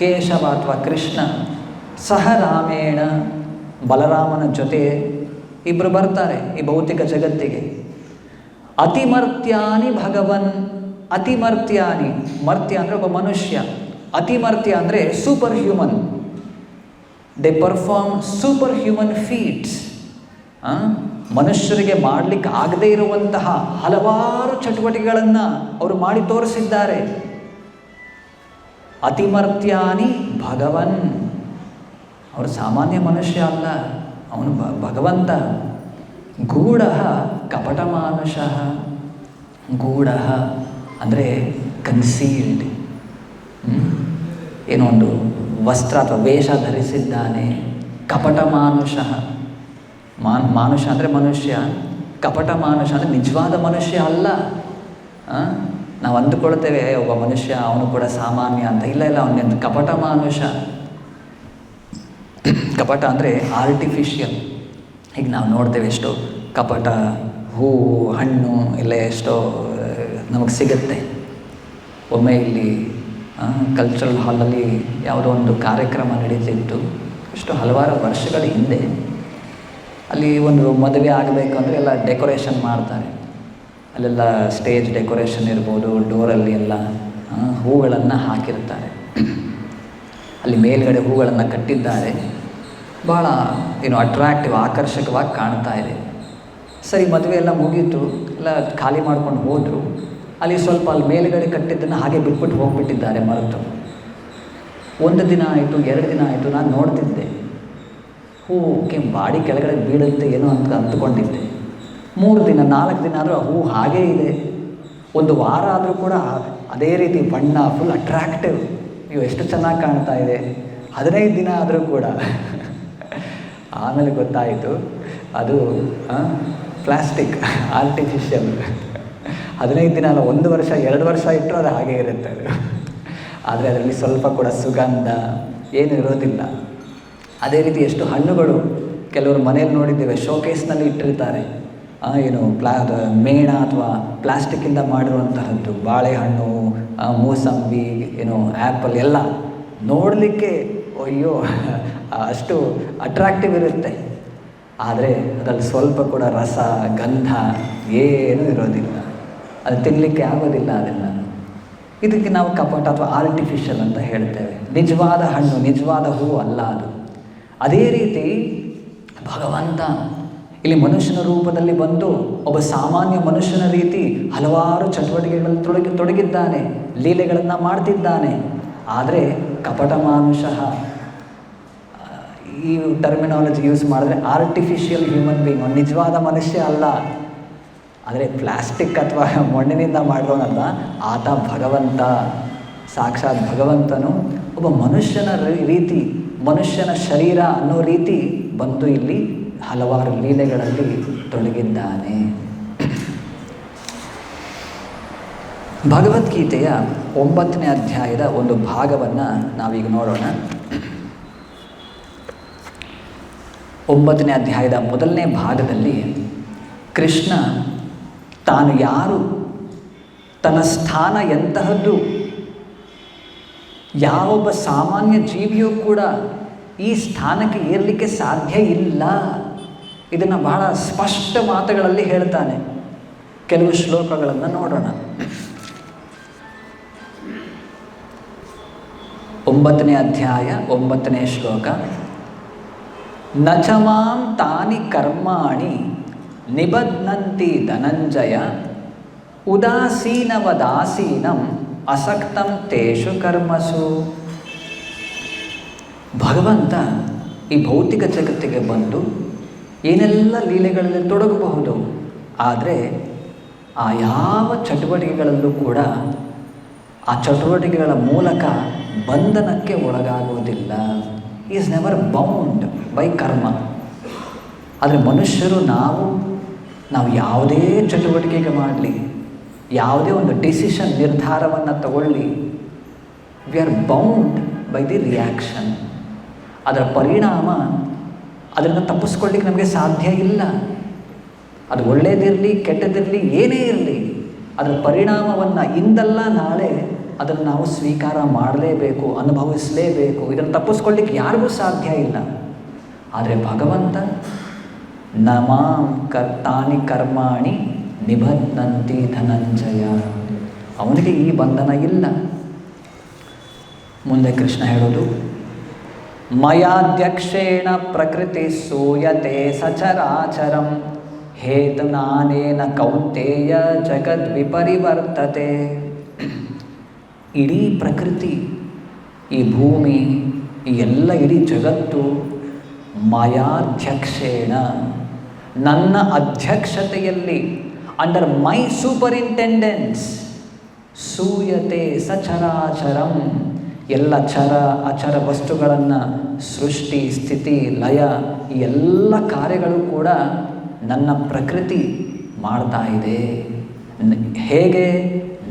ಕೇಶವ ಅಥವಾ ಕೃಷ್ಣ ಸಹ ರಾಮೇಣ, ಬಲರಾಮನ ಜೊತೆ ಇಬ್ಬರು ಬರ್ತಾರೆ ಈ ಭೌತಿಕ ಜಗತ್ತಿಗೆ. ಅತಿಮರ್ತ್ಯಾನಿ ಭಗವನ್, ಅತಿಮರ್ತ್ಯಾನಿ, ಮರ್ತ್ಯ ಅಂದರೆ ಒಬ್ಬ ಮನುಷ್ಯ, ಅತಿಮರ್ತ್ಯ ಅಂದರೆ super human. They perform super human ಫೀಟ್ಸ್. ಮನುಷ್ಯರಿಗೆ ಮಾಡಲಿಕ್ಕೆ ಆಗದೇ ಇರುವಂತಹ ಹಲವಾರು ಚಟುವಟಿಕೆಗಳನ್ನು ಅವರು ಮಾಡಿ ತೋರಿಸಿದ್ದಾರೆ. ಅತಿಮರ್ತ್ಯಾನಿ ಭಗವನ್, ಅವರು ಸಾಮಾನ್ಯ ಮನುಷ್ಯ ಅಲ್ಲ, ಅವನು ಭಗವಂತ. ಗೂಢ ಕಪಟ ಮಾನುಷಃ. ಗೂಢ ಅಂದರೆ ಕನ್ಸೀಲ್ಡ್, ಏನೋ ಒಂದು ವಸ್ತ್ರ ಅಥವಾ ವೇಷ ಧರಿಸಿದ್ದಾನೆ. ಕಪಟ ಮಾನುಷಃ, ಮಾನುಷ ಅಂದರೆ ಮನುಷ್ಯ, ಕಪಟ ಮಾನುಷ ಅಂದರೆ ನಿಜವಾದ ಮನುಷ್ಯ ಅಲ್ಲ. ನಾವು ಅಂದುಕೊಳ್ತೇವೆ ಒಬ್ಬ ಮನುಷ್ಯ ಅವನು ಕೂಡ ಸಾಮಾನ್ಯ ಅಂತ. ಇಲ್ಲ ಇಲ್ಲ, ಅವನ ಕಪಟ ಮಾನುಷ. ಕಪಟ ಅಂದರೆ ಆರ್ಟಿಫಿಷಿಯಲ್. ಈಗ ನಾವು ನೋಡ್ತೇವೆ ಎಷ್ಟೋ ಕಪಟ ಹೂವು, ಹಣ್ಣು ಎಲ್ಲ ಎಷ್ಟೋ ನಮಗೆ ಸಿಗುತ್ತೆ. ಒಮ್ಮೆ ಇಲ್ಲಿ ಕಲ್ಚರಲ್ ಹಾಲಲ್ಲಿ ಯಾವುದೋ ಒಂದು ಕಾರ್ಯಕ್ರಮ ನಡೀತಿತ್ತು, ಎಷ್ಟು ಹಲವಾರು ವರ್ಷಗಳ ಹಿಂದೆ. ಅಲ್ಲಿ ಒಂದು ಮದುವೆ ಆಗಬೇಕಂದ್ರೆ ಎಲ್ಲ ಡೆಕೋರೇಷನ್ ಮಾಡ್ತಾರೆ. ಅಲ್ಲೆಲ್ಲ ಸ್ಟೇಜ್ ಡೆಕೋರೇಷನ್ ಇರ್ಬೋದು, ಡೋರಲ್ಲಿ ಎಲ್ಲ ಹೂಗಳನ್ನು ಹಾಕಿರ್ತಾರೆ. ಅಲ್ಲಿ ಮೇಲ್ಗಡೆ ಹೂಗಳನ್ನು ಕಟ್ಟಿದ್ದಾರೆ. ಭಾಳ ಅಟ್ರಾಕ್ಟಿವ್, ಆಕರ್ಷಕವಾಗಿ ಕಾಣ್ತಾ ಇದೆ. ಸರಿ, ಮದುವೆ ಎಲ್ಲ ಮುಗೀತು, ಎಲ್ಲ ಖಾಲಿ ಮಾಡ್ಕೊಂಡು ಹೋದರು. ಅಲ್ಲಿ ಸ್ವಲ್ಪ ಅಲ್ಲಿ ಮೇಲುಗಡೆ ಕಟ್ಟಿದ್ದನ್ನು ಹಾಗೆ ಬಿಟ್ಬಿಟ್ಟು ಹೋಗಿಬಿಟ್ಟಿದ್ದಾರೆ ಮರೆತು. ಒಂದು ದಿನ ಆಯಿತು, 2 ದಿನ ಆಯಿತು, ನಾನು ನೋಡ್ತಿದ್ದೆ ಹೂಕ್ಕೆ ಬಾಡಿ ಕೆಳಗಡೆ ಬೀಳುತ್ತೆ ಏನೋ ಅಂತ ಅಂದ್ಕೊಂಡಿದ್ದೆ. 3 ದಿನ 4 ದಿನ ಆದರೂ ಆ ಹೂ ಹಾಗೇ ಇದೆ. 1 ವಾರ ಆದರೂ ಕೂಡ ಅದೇ ರೀತಿ ಬಣ್ಣ, ಫುಲ್ ಅಟ್ರಾಕ್ಟಿವ್. ನೀವು ಎಷ್ಟು ಚೆನ್ನಾಗಿ ಕಾಣ್ತಾ ಇದೆ. 15 ದಿನ ಆದರೂ ಕೂಡ ಆಮೇಲೆ ಗೊತ್ತಾಯಿತು ಅದು ಪ್ಲಾಸ್ಟಿಕ್, ಆರ್ಟಿಫಿಷಿಯಲ್. 15 ದಿನ ಅಲ್ಲ, 1 ವರ್ಷ 2 ವರ್ಷ ಇಟ್ಟರು ಅದು ಹಾಗೇ ಇರುತ್ತೆ ಅದು. ಆದರೆ ಅದರಲ್ಲಿ ಸ್ವಲ್ಪ ಕೂಡ ಸುಗಂಧ ಏನು ಇರೋದಿಲ್ಲ. ಅದೇ ರೀತಿ ಎಷ್ಟು ಹಣ್ಣುಗಳು ಕೆಲವರು ಮನೇಲಿ ನೋಡಿದ್ದೇವೆ, ಶೋಕೇಸ್ನಲ್ಲಿ ಇಟ್ಟಿರ್ತಾರೆ. ಮೇಣ ಅಥವಾ ಪ್ಲಾಸ್ಟಿಕ್ಕಿಂದ ಮಾಡಿರುವಂತಹದ್ದು. ಬಾಳೆಹಣ್ಣು, ಮೂಸಂಬಿ, ಆ್ಯಪಲ್ ಎಲ್ಲ ನೋಡಲಿಕ್ಕೆ ಅಯ್ಯೋ ಅಷ್ಟು ಅಟ್ರಾಕ್ಟಿವ್ ಇರುತ್ತೆ. ಆದರೆ ಅದರಲ್ಲಿ ಸ್ವಲ್ಪ ಕೂಡ ರಸ, ಗಂಧ ಏನೂ ಇರೋದಿಲ್ಲ. ಅದು ತಿನ್ನಲಿಕ್ಕೆ ಆಗೋದಿಲ್ಲ ಅದನ್ನು. ಇದಕ್ಕೆ ನಾವು ಕಪಟ ಅಥವಾ ಆರ್ಟಿಫಿಷಿಯಲ್ ಅಂತ ಹೇಳ್ತೇವೆ. ನಿಜವಾದ ಹಣ್ಣು, ನಿಜವಾದ ಹೂವು ಅಲ್ಲ ಅದು. ಅದೇ ರೀತಿ ಭಗವಂತ ಇಲ್ಲಿ ಮನುಷ್ಯನ ರೂಪದಲ್ಲಿ ಬಂದು ಒಬ್ಬ ಸಾಮಾನ್ಯ ಮನುಷ್ಯನ ರೀತಿ ಹಲವಾರು ಚಟುವಟಿಕೆಗಳಲ್ಲಿ ತೊಡಗಿದ್ದಾನೆ, ಲೀಲೆಗಳನ್ನು ಮಾಡ್ತಿದ್ದಾನೆ. ಆದರೆ ಕಪಟ ಮಾನುಷಃ, ಈ ಟರ್ಮಿನಾಲಜಿ ಯೂಸ್ ಮಾಡಿದ್ರೆ ಆರ್ಟಿಫಿಷಿಯಲ್ ಹ್ಯೂಮನ್ ಬೀಯಿಂಗ್, ನಿಜವಾದ ಮನುಷ್ಯ ಅಲ್ಲ. ಆದರೆ ಪ್ಲಾಸ್ಟಿಕ್ ಅಥವಾ ಮಣ್ಣಿನಿಂದ ಮಾಡೋನಲ್ಲ, ಆತ ಭಗವಂತ, ಸಾಕ್ಷಾತ್ ಭಗವಂತನು ಒಬ್ಬ ಮನುಷ್ಯನ ರೀತಿ, ಮನುಷ್ಯನ ಶರೀರ ಅನ್ನೋ ರೀತಿ ಬಂದು ಇಲ್ಲಿ ಹಲವಾರು ಲೀಲೆಗಳಲ್ಲಿ ತೊಡಗಿದ್ದಾನೆ. ಭಗವದ್ಗೀತೆಯ 9ನೇ ಅಧ್ಯಾಯದ ಒಂದು ಭಾಗವನ್ನು ನಾವೀಗ ನೋಡೋಣ. 9ನೇ ಅಧ್ಯಾಯದ ಮೊದಲನೇ ಭಾಗದಲ್ಲಿ ಕೃಷ್ಣ ತಾನು ಯಾರು, ತನ್ನ ಸ್ಥಾನ ಎಂತಹದ್ದು ಯಾವೊಬ್ಬ ಸಾಮಾನ್ಯ ಜೀವಿಯೂ ಕೂಡ ಈ ಸ್ಥಾನಕ್ಕೆ ಏರಲಿಕ್ಕೆ ಸಾಧ್ಯ ಇಲ್ಲ. ಇದನ್ನು ಬಹಳ ಸ್ಪಷ್ಟ ಮಾತುಗಳಲ್ಲಿ ಹೇಳ್ತಾನೆ. ಕೆಲವು ಶ್ಲೋಕಗಳನ್ನು ನೋಡೋಣ. 9ನೇ ಅಧ್ಯಾಯ 9ನೇ ಶ್ಲೋಕ. ನಚಮಾಂ ತಾನಿ ಕರ್ಮಾಣಿ ನಿಬಧ್ನಂತಿ ಧನಂಜಯ ಉದಾಸೀನವದಾಸೀನಂ ಅಸಕ್ತಂ ತೇಷು ಕರ್ಮಸು. ಭಗವಂತ ಈ ಭೌತಿಕ ಜಗತ್ತಿಗೆ ಬಂದು ಏನೆಲ್ಲ ಲೀಲೆಗಳಲ್ಲಿ ತೊಡಗಬಹುದು, ಆದರೆ ಆ ಯಾವ ಚಟುವಟಿಕೆಗಳಲ್ಲೂ ಕೂಡ ಆ ಚಟುವಟಿಕೆಗಳ ಮೂಲಕ ಬಂಧನಕ್ಕೆ ಒಳಗಾಗುವುದಿಲ್ಲ. ಈಸ್ ನೆವರ್ ಬೌಂಡ್ ಬೈ ಕರ್ಮ. ಆದರೆ ಮನುಷ್ಯರು ನಾವು ಯಾವುದೇ ಚಟುವಟಿಕೆಗೆ ಮಾಡಲಿ, ಯಾವುದೇ ಒಂದು ಡಿಸಿಷನ್ ನಿರ್ಧಾರವನ್ನು ತಗೊಳ್ಳಿ, we are bound by the reaction. ಅದರ ಪರಿಣಾಮ ಅದನ್ನು ತಪ್ಪಿಸ್ಕೊಳ್ಳಿಕ್ಕೆ ನಮಗೆ ಸಾಧ್ಯ ಇಲ್ಲ. ಅದು ಒಳ್ಳೆಯದಿರಲಿ ಕೆಟ್ಟದಿರಲಿ ಏನೇ ಇರಲಿ, ಅದರ ಪರಿಣಾಮವನ್ನು ಇಂದಲ್ಲ ನಾಳೆ ಅದನ್ನು ನಾವು ಸ್ವೀಕಾರ ಮಾಡಲೇಬೇಕು, ಅನುಭವಿಸಲೇಬೇಕು. ಇದನ್ನು ತಪ್ಪಿಸ್ಕೊಳ್ಳಿಕ್ಕೆ ಯಾರಿಗೂ ಸಾಧ್ಯ ಇಲ್ಲ. ಆದರೆ ಭಗವಂತ ನಮಾಂ ತಾನಿ ಕರ್ಮಾಣಿ ನಿಬಧ್ನಂತಿ ಧನಂಜಯ, ಅವನಿಗೆ ಈ ಬಂಧನ ಇಲ್ಲ. ಮುಂದೆ ಕೃಷ್ಣ ಹೇಳೋದು, ಮಯಾಧ್ಯಕ್ಷೇಣ ಪ್ರಕೃತಿ ಸೂಯತೆ ಸಚರಾಚರಂ ಹೇತುನಾನೇನ ಕೌಂತೇಯ ಜಗದ್ವಿಪರಿವರ್ತತೆ. ಇಡೀ ಪ್ರಕೃತಿ, ಈ ಭೂಮಿ, ಈ ಎಲ್ಲ ಇಡೀ ಜಗತ್ತು ಮಯಾಧ್ಯಕ್ಷೇಣ, ನನ್ನ ಅಧ್ಯಕ್ಷತೆಯಲ್ಲಿ, ಅಂಡರ್ ಮೈ ಸೂಪರಿಂಟೆಂಡೆನ್ಸ್, ಸೂಯತೆ ಸಚರಾಚರಂ, ಎಲ್ಲ ಚರ ಅಚರ ವಸ್ತುಗಳನ್ನು ಸೃಷ್ಟಿ ಸ್ಥಿತಿ ಲಯ ಈ ಎಲ್ಲ ಕಾರ್ಯಗಳು ಕೂಡ ನನ್ನ ಪ್ರಕೃತಿ ಮಾಡ್ತಾ ಇದೆ. ಹೇಗೆ?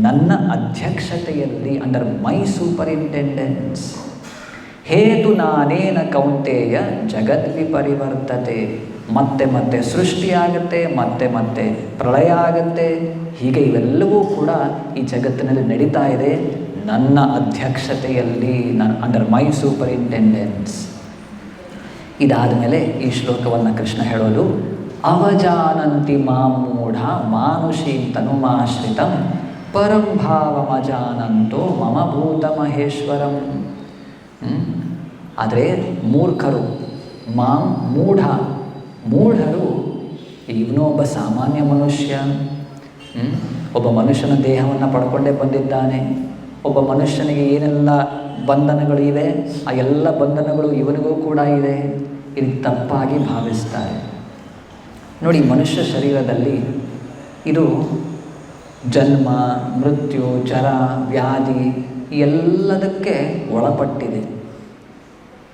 ನನ್ನ ಅಧ್ಯಕ್ಷತೆಯಲ್ಲಿ, ಅಂಡರ್ ಮೈ ಸೂಪರಿಂಟೆಂಡೆನ್ಸ್. ಹೇತು ನಾನೇನ ಕೌಂತೇಯ ಜಗದ್ವಿಪರಿವರ್ತತೆ. ಮತ್ತೆ ಮತ್ತೆ ಸೃಷ್ಟಿಯಾಗುತ್ತೆ, ಮತ್ತೆ ಮತ್ತೆ ಪ್ರಳಯ ಆಗುತ್ತೆ. ಹೀಗೆ ಇವೆಲ್ಲವೂ ಕೂಡ ಈ ಜಗತ್ತಿನಲ್ಲಿ ನಡೀತಾ ಇದೆ ನನ್ನ ಅಧ್ಯಕ್ಷತೆಯಲ್ಲಿ, ಅಂಡರ್ ಮೈ ಸೂಪರಿಂಟೆಂಡೆನ್ಸ್. ಇದಾದ ಮೇಲೆ ಈ ಶ್ಲೋಕವನ್ನು ಕೃಷ್ಣ ಹೇಳೋದು, ಅವಜಾನಂತಿ ಮಾಂ ಮೂಢ ಮಾನುಷೀಂ ತನುಮಾಶ್ರಿತಂ ಪರಂ ಭಾವಮಜಾನಂತೋ ಮಮ ಭೂತ ಮಹೇಶ್ವರಂ. ಆದರೆ ಮೂರ್ಖರು, ಮಾಂ ಮೂಢರು, ಇವನು ಒಬ್ಬ ಸಾಮಾನ್ಯ ಮನುಷ್ಯ, ಒಬ್ಬ ಮನುಷ್ಯನ ದೇಹವನ್ನು ಪಡ್ಕೊಂಡೇ ಬಂದಿದ್ದಾನೆ. ಒಬ್ಬ ಮನುಷ್ಯನಿಗೆ ಏನೆಲ್ಲ ಬಂಧನಗಳು ಇವೆ, ಆ ಎಲ್ಲ ಬಂಧನಗಳು ಇವನಿಗೂ ಕೂಡ ಇದೆ. ಇದು ತಪ್ಪಾಗಿ ಭಾವಿಸ್ತಾರೆ. ನೋಡಿ, ಮನುಷ್ಯ ಶರೀರದಲ್ಲಿ ಇದು ಜನ್ಮ ಮೃತ್ಯು ಜರ ವ್ಯಾಧಿ ಎಲ್ಲದಕ್ಕೆ ಒಳಪಟ್ಟಿದೆ.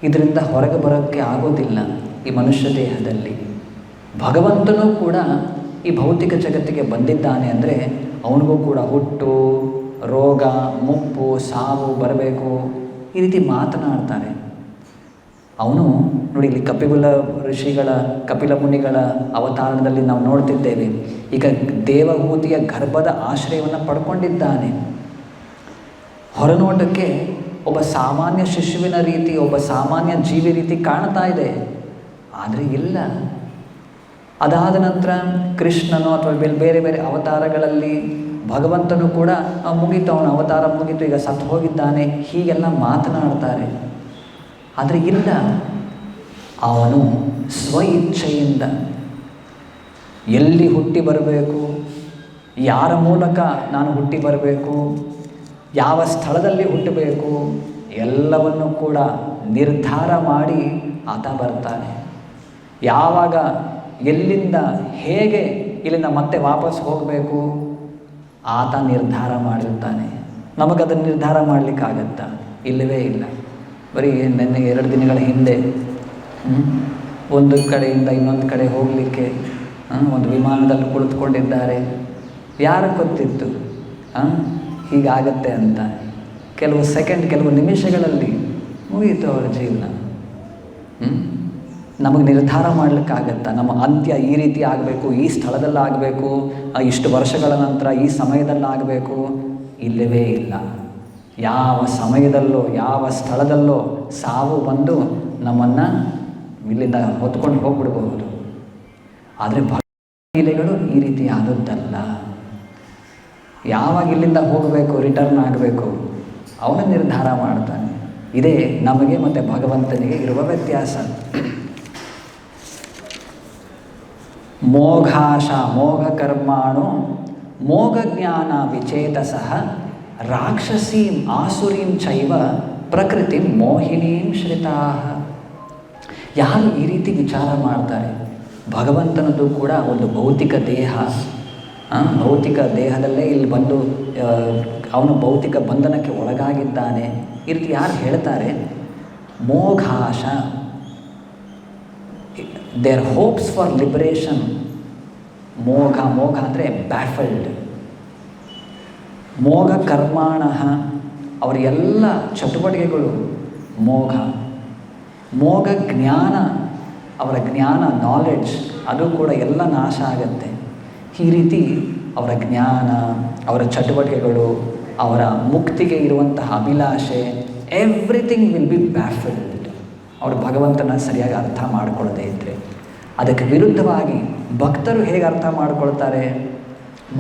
ಇದರಿಂದ ಹೊರಗೆ ಬರೋಕ್ಕೆ ಆಗೋದಿಲ್ಲ ಈ ಮನುಷ್ಯ ದೇಹದಲ್ಲಿ. ಭಗವಂತನೂ ಕೂಡ ಈ ಭೌತಿಕ ಜಗತ್ತಿಗೆ ಬಂದಿದ್ದಾನೆ ಅಂದರೆ ಅವನಿಗೂ ಕೂಡ ಹುಟ್ಟು ರೋಗ ಮುಪ್ಪು ಸಾವು ಬರಬೇಕು, ಈ ರೀತಿ ಮಾತನಾಡ್ತಾರೆ. ಅವನು ನೋಡಿ, ಇಲ್ಲಿ ಕಪಿಲ ಮುನಿಗಳ ಅವತಾರದಲ್ಲಿ ನಾವು ನೋಡ್ತಿದ್ದೇವೆ. ಈಗ ದೇವಹೂತಿಯ ಗರ್ಭದ ಆಶ್ರಯವನ್ನು ಪಡ್ಕೊಂಡಿದ್ದಾನೆ. ಹೊರನೋಟಕ್ಕೆ ಒಬ್ಬ ಸಾಮಾನ್ಯ ಶಿಶುವಿನ ರೀತಿ, ಒಬ್ಬ ಸಾಮಾನ್ಯ ಜೀವಿ ರೀತಿ ಕಾಣ್ತಾ ಇದೆ, ಆದರೆ ಇಲ್ಲ. ಅದಾದ ನಂತರ ಕೃಷ್ಣನೋ ಅಥವಾ ಬೇರೆ ಬೇರೆ ಅವತಾರಗಳಲ್ಲಿ ಭಗವಂತನು ಕೂಡ ಮುಗೀತು, ಅವನ ಅವತಾರ ಮುಗೀತು, ಈಗ ಸತ್ತು ಹೋಗಿದ್ದಾನೆ, ಹೀಗೆಲ್ಲ ಮಾತನಾಡ್ತಾರೆ. ಆದರೆ ಇಲ್ಲ, ಅವನು ಸ್ವ ಇಚ್ಛೆಯಿಂದ ಎಲ್ಲಿ ಹುಟ್ಟಿ ಬರಬೇಕು, ಯಾರ ಮೂಲಕ ನಾನು ಹುಟ್ಟಿ ಬರಬೇಕು, ಯಾವ ಸ್ಥಳದಲ್ಲಿ ಹುಟ್ಟಬೇಕು, ಎಲ್ಲವನ್ನು ಕೂಡ ನಿರ್ಧಾರ ಮಾಡಿ ಆತ ಬರ್ತಾನೆ. ಯಾವಾಗ ಎಲ್ಲಿಂದ ಹೇಗೆ ಇಲ್ಲಿಂದ ಮತ್ತೆ ವಾಪಸ್ ಹೋಗಬೇಕು ಆತ ನಿರ್ಧಾರ ಮಾಡಿರ್ತಾನೆ. ನಮಗದನ್ನು ನಿರ್ಧಾರ ಮಾಡಲಿಕ್ಕಾಗತ್ತಾ? ಇಲ್ಲವೇ ಇಲ್ಲ. ಬರೀ ನೆನ್ನೆ 2 ದಿನಗಳ ಹಿಂದೆ ಒಂದು ಕಡೆಯಿಂದ ಇನ್ನೊಂದು ಕಡೆ ಹೋಗಲಿಕ್ಕೆ ಒಂದು ವಿಮಾನದಲ್ಲಿ ಕುಳಿತುಕೊಂಡಿದ್ದಾರೆ. ಯಾರು ಗೊತ್ತಿತ್ತು ಹೀಗಾಗತ್ತೆ ಅಂತ? ಕೆಲವು ಸೆಕೆಂಡ್, ಕೆಲವು ನಿಮಿಷಗಳಲ್ಲಿ ಮುಗೀತು ಅವರ ಜೀವನ. ನಮಗೆ ನಿರ್ಧಾರ ಮಾಡಲಿಕ್ಕಾಗತ್ತಾ? ನಮ್ಮ ಅಂತ್ಯ ಈ ರೀತಿ ಆಗಬೇಕು, ಈ ಸ್ಥಳದಲ್ಲಾಗಬೇಕು, ಇಷ್ಟು ವರ್ಷಗಳ ನಂತರ ಈ ಸಮಯದಲ್ಲಾಗಬೇಕು? ಇಲ್ಲವೇ ಇಲ್ಲ. ಯಾವ ಸಮಯದಲ್ಲೋ ಯಾವ ಸ್ಥಳದಲ್ಲೋ ಸಾವು ಬಂದು ನಮ್ಮನ್ನು ಇಲ್ಲಿಂದ ಹೊತ್ಕೊಂಡು ಹೋಗ್ಬಿಡ್ಬಹುದು. ಆದರೆ ಲೀಲೆಗಳು ಈ ರೀತಿ ಆದದ್ದಲ್ಲ. ಯಾವಾಗ ಇಲ್ಲಿಂದ ಹೋಗಬೇಕು, ರಿಟರ್ನ್ ಆಗಬೇಕು, ಅವನು ನಿರ್ಧಾರ ಮಾಡ್ತಾನೆ. ಇದೇ ನಮಗೆ ಮತ್ತು ಭಗವಂತನಿಗೆ ಇರುವ ವ್ಯತ್ಯಾಸ. ಮೋಘಾಶ ಮೋಘ ಕರ್ಮಾಣು ಮೋಘ ಜ್ಞಾನ ವಿಚೇತಸಃ ರಾಕ್ಷಸೀಂ ಆಸುರೀಂ ಚೈವ ಪ್ರಕೃತಿ ಮೋಹಿನೀಂ ಶ್ರಿತಾಃ. ಯಾರು ಈ ರೀತಿ ವಿಚಾರ ಮಾಡ್ತಾರೆ, ಭಗವಂತನದು ಕೂಡ ಒಂದು ಭೌತಿಕ ದೇಹ, ಭೌತಿಕ ದೇಹದಲ್ಲೇ ಇಲ್ಲಿ ಬಂದು ಅವನು ಭೌತಿಕ ಬಂಧನಕ್ಕೆ ಒಳಗಾಗಿದ್ದಾನೆ, ಈ ರೀತಿ ಯಾರು ಹೇಳ್ತಾರೆ, ಮೋಘಾಶ ದೇರ್ ಹೋಪ್ಸ್ ಫಾರ್ ಲಿಬರೇಷನ್. ಮೋಘ ಅಂದರೆ ಬ್ಯಾಫಲ್ಡ್. ಮೋಘ ಕರ್ಮಾಣ ಅವರ ಎಲ್ಲ ಚಟುವಟಿಕೆಗಳು ಮೋಘ. ಮೋಘ ಜ್ಞಾನ, ಅವರ ಜ್ಞಾನ ನಾಲೆಡ್ಜ್ ಅದು ಕೂಡ ಎಲ್ಲ ನಾಶ ಆಗುತ್ತೆ. ಈ ರೀತಿ ಅವರ ಜ್ಞಾನ, ಅವರ ಚಟುವಟಿಕೆಗಳು, ಅವರ ಮುಕ್ತಿಗೆ ಇರುವಂತಹ ಅಭಿಲಾಷೆ, ಎವ್ರಿಥಿಂಗ್ ವಿಲ್ ಬಿ ಬ್ಯಾಫಲ್ಡ್. ಅವರು ಭಗವಂತನ ಸರಿಯಾಗಿ ಅರ್ಥ ಮಾಡಿಕೊಳ್ಳದೇ ಇದ್ದರೆ. ಅದಕ್ಕೆ ವಿರುದ್ಧವಾಗಿ ಭಕ್ತರು ಹೇಗೆ ಅರ್ಥ ಮಾಡಿಕೊಳ್ತಾರೆ,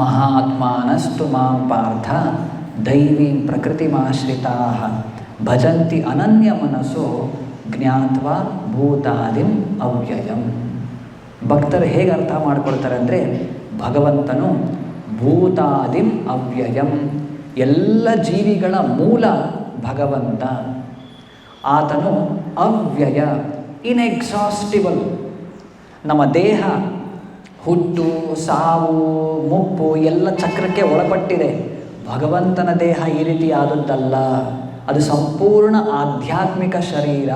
ಮಹಾತ್ಮಾನಸ್ತು ಮಾಂ ಪಾರ್ಥ ದೈವೀಂ ಪ್ರಕೃತಿಮಾಶ್ರಿತಾ ಭಜಂತಿ ಅನನ್ಯ ಮನಸ್ಸೋ ಜ್ಞಾತ್ವಾ ಭೂತಾದಿಂ ಅವ್ಯಯಂ. ಭಕ್ತರು ಹೇಗೆ ಅರ್ಥ ಮಾಡ್ಕೊಳ್ತಾರೆ ಅಂದರೆ, ಭಗವಂತನು ಭೂತಾದಿಂ ಅವ್ಯಯಂ, ಎಲ್ಲ ಜೀವಿಗಳ ಮೂಲ ಭಗವಂತ. ಆತನು ಅವ್ಯಯ, ಇನ್ಎಕ್ಸಾಸ್ಟಿಬಲ್. ನಮ್ಮ ದೇಹ ಹುಟ್ಟು ಸಾವು ಮುಪ್ಪು ಎಲ್ಲ ಚಕ್ರಕ್ಕೆ ಒಳಪಟ್ಟಿದೆ. ಭಗವಂತನ ದೇಹ ಈ ರೀತಿ ಆದದ್ದಲ್ಲ, ಅದು ಸಂಪೂರ್ಣ ಆಧ್ಯಾತ್ಮಿಕ ಶರೀರ.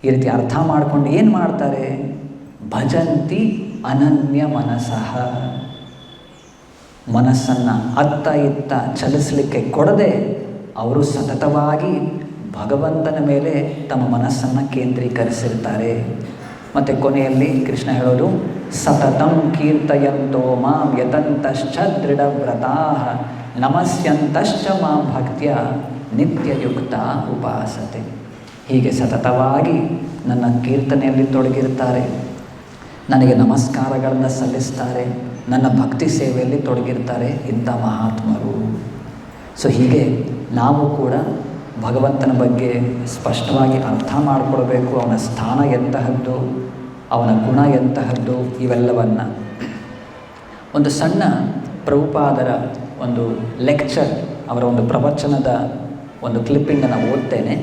ಈ ರೀತಿ ಅರ್ಥ ಮಾಡಿಕೊಂಡು ಏನು ಮಾಡ್ತಾರೆ, ಭಜಂತಿ ಅನನ್ಯ ಮನಸಃ, ಮನಸ್ಸನ್ನು ಅತ್ತ ಇತ್ತ ಚಲಿಸಲಿಕ್ಕೆ ಕೊಡದೆ ಅವರು ಸತತವಾಗಿ ಭಗವಂತನ ಮೇಲೆ ತಮ್ಮ ಮನಸ್ಸನ್ನು ಕೇಂದ್ರೀಕರಿಸಿರ್ತಾರೆ. ಮತ್ತು ಕೊನೆಯಲ್ಲಿ ಕೃಷ್ಣ ಹೇಳೋದು, ಸತತಂ ಕೀರ್ತಯಂತೋ ಮಾಂ ಯತಂತಶ್ಚ ದೃಢವ್ರತಾಃ ನಮಸ್ಯಂತಶ್ಚ ಮಾಂ ಭಕ್ತ್ಯ ನಿತ್ಯಯುಕ್ತ ಉಪಾಸತೆ. ಹೀಗೆ ಸತತವಾಗಿ ನನ್ನ ಕೀರ್ತನೆಯಲ್ಲಿ ತೊಡಗಿರ್ತಾರೆ, ನನಗೆ ನಮಸ್ಕಾರಗಳನ್ನು ಸಲ್ಲಿಸ್ತಾರೆ, ನನ್ನ ಭಕ್ತಿ ಸೇವೆಯಲ್ಲಿ ತೊಡಗಿರ್ತಾರೆ ಇಂಥ ಮಹಾತ್ಮರು. ಸೊ ಹೀಗೆ ನಾವು ಕೂಡ ಭಗವಂತನ ಬಗ್ಗೆ ಸ್ಪಷ್ಟವಾಗಿ ಅರ್ಥ ಮಾಡಿಕೊಳ್ಬೇಕು. ಅವನ ಸ್ಥಾನ ಎಂತಹದ್ದು, ಅವನ ಗುಣ ಎಂತಹದ್ದು, ಇವೆಲ್ಲವನ್ನು. ಒಂದು ಸಣ್ಣ ಪ್ರಭುಪಾದರ ಒಂದು ಲೆಕ್ಚರ್, ಅವರ ಒಂದು ಪ್ರವಚನದ ಒಂದು ಕ್ಲಿಪ್ಪಿಂಗನ್ನು ಓದ್ತೇನೆ.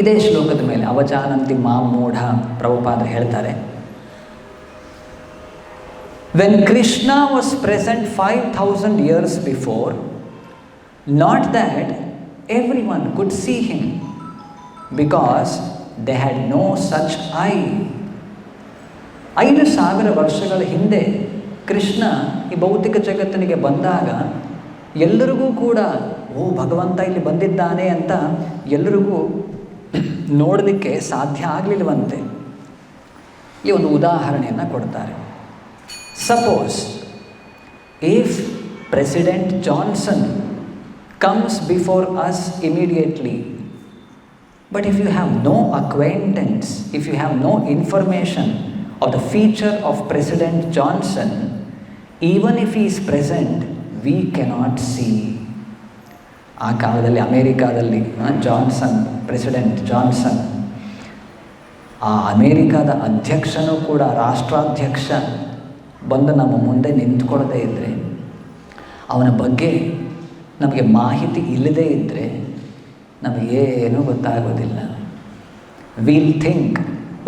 ಇದೇ ಶ್ಲೋಕದ ಮೇಲೆ ಅವಜಾನಂತಿ ಮಾಂ ಮೂಢ ಪ್ರಭುಪಾದರು ಹೇಳ್ತಾರೆ, when Krishna was present 5000 years before, not that everyone could see him because they had no such eye. 5000 ವರ್ಷಗಳ ಹಿಂದೆ ಕೃಷ್ಣ ಈ ಭೌತಿಕ ಜಗತ್ತಿನಿಗೆ ಬಂದಾಗ ಎಲ್ಲರಿಗೂ ಕೂಡ ಓ ಭಗವಂತ ಇಲ್ಲಿ ಬಂದಿದ್ದಾನೆ ಅಂತ ಎಲ್ಲರಿಗೂ ನೋಡಲಿಕ್ಕೆ ಸಾಧ್ಯ ಆಗಲಿಲ್ಲವಂತೆ. ಈ ಒಂದು ಉದಾಹರಣೆಯನ್ನು ಕೊಡ್ತಾರೆ. Suppose if president Johnson comes before us immediately, but if you have no acquaintance, if you have no information of the feature of President Johnson, even if he is present, we cannot see. ಆ ಕಾಲದಲ್ಲಿ ಅಮೇರಿಕಾದಲ್ಲಿ Johnson, president Johnson, ಆ ಅಮೇರಿಕಾದ ಅಧ್ಯಕ್ಷನೂ ಕೂಡ ರಾಷ್ಟ್ರಾಧ್ಯಕ್ಷ ಬಂದು ನಮ್ಮ ಮುಂದೆ ನಿಂತ್ಕೊಳ್ಳದೇ ಇದ್ದರೆ, ಅವನ ಬಗ್ಗೆ ನಮಗೆ ಮಾಹಿತಿ ಇಲ್ಲದೇ ಇದ್ದರೆ ನಮಗೇನೂ ಗೊತ್ತಾಗೋದಿಲ್ಲ. Will think,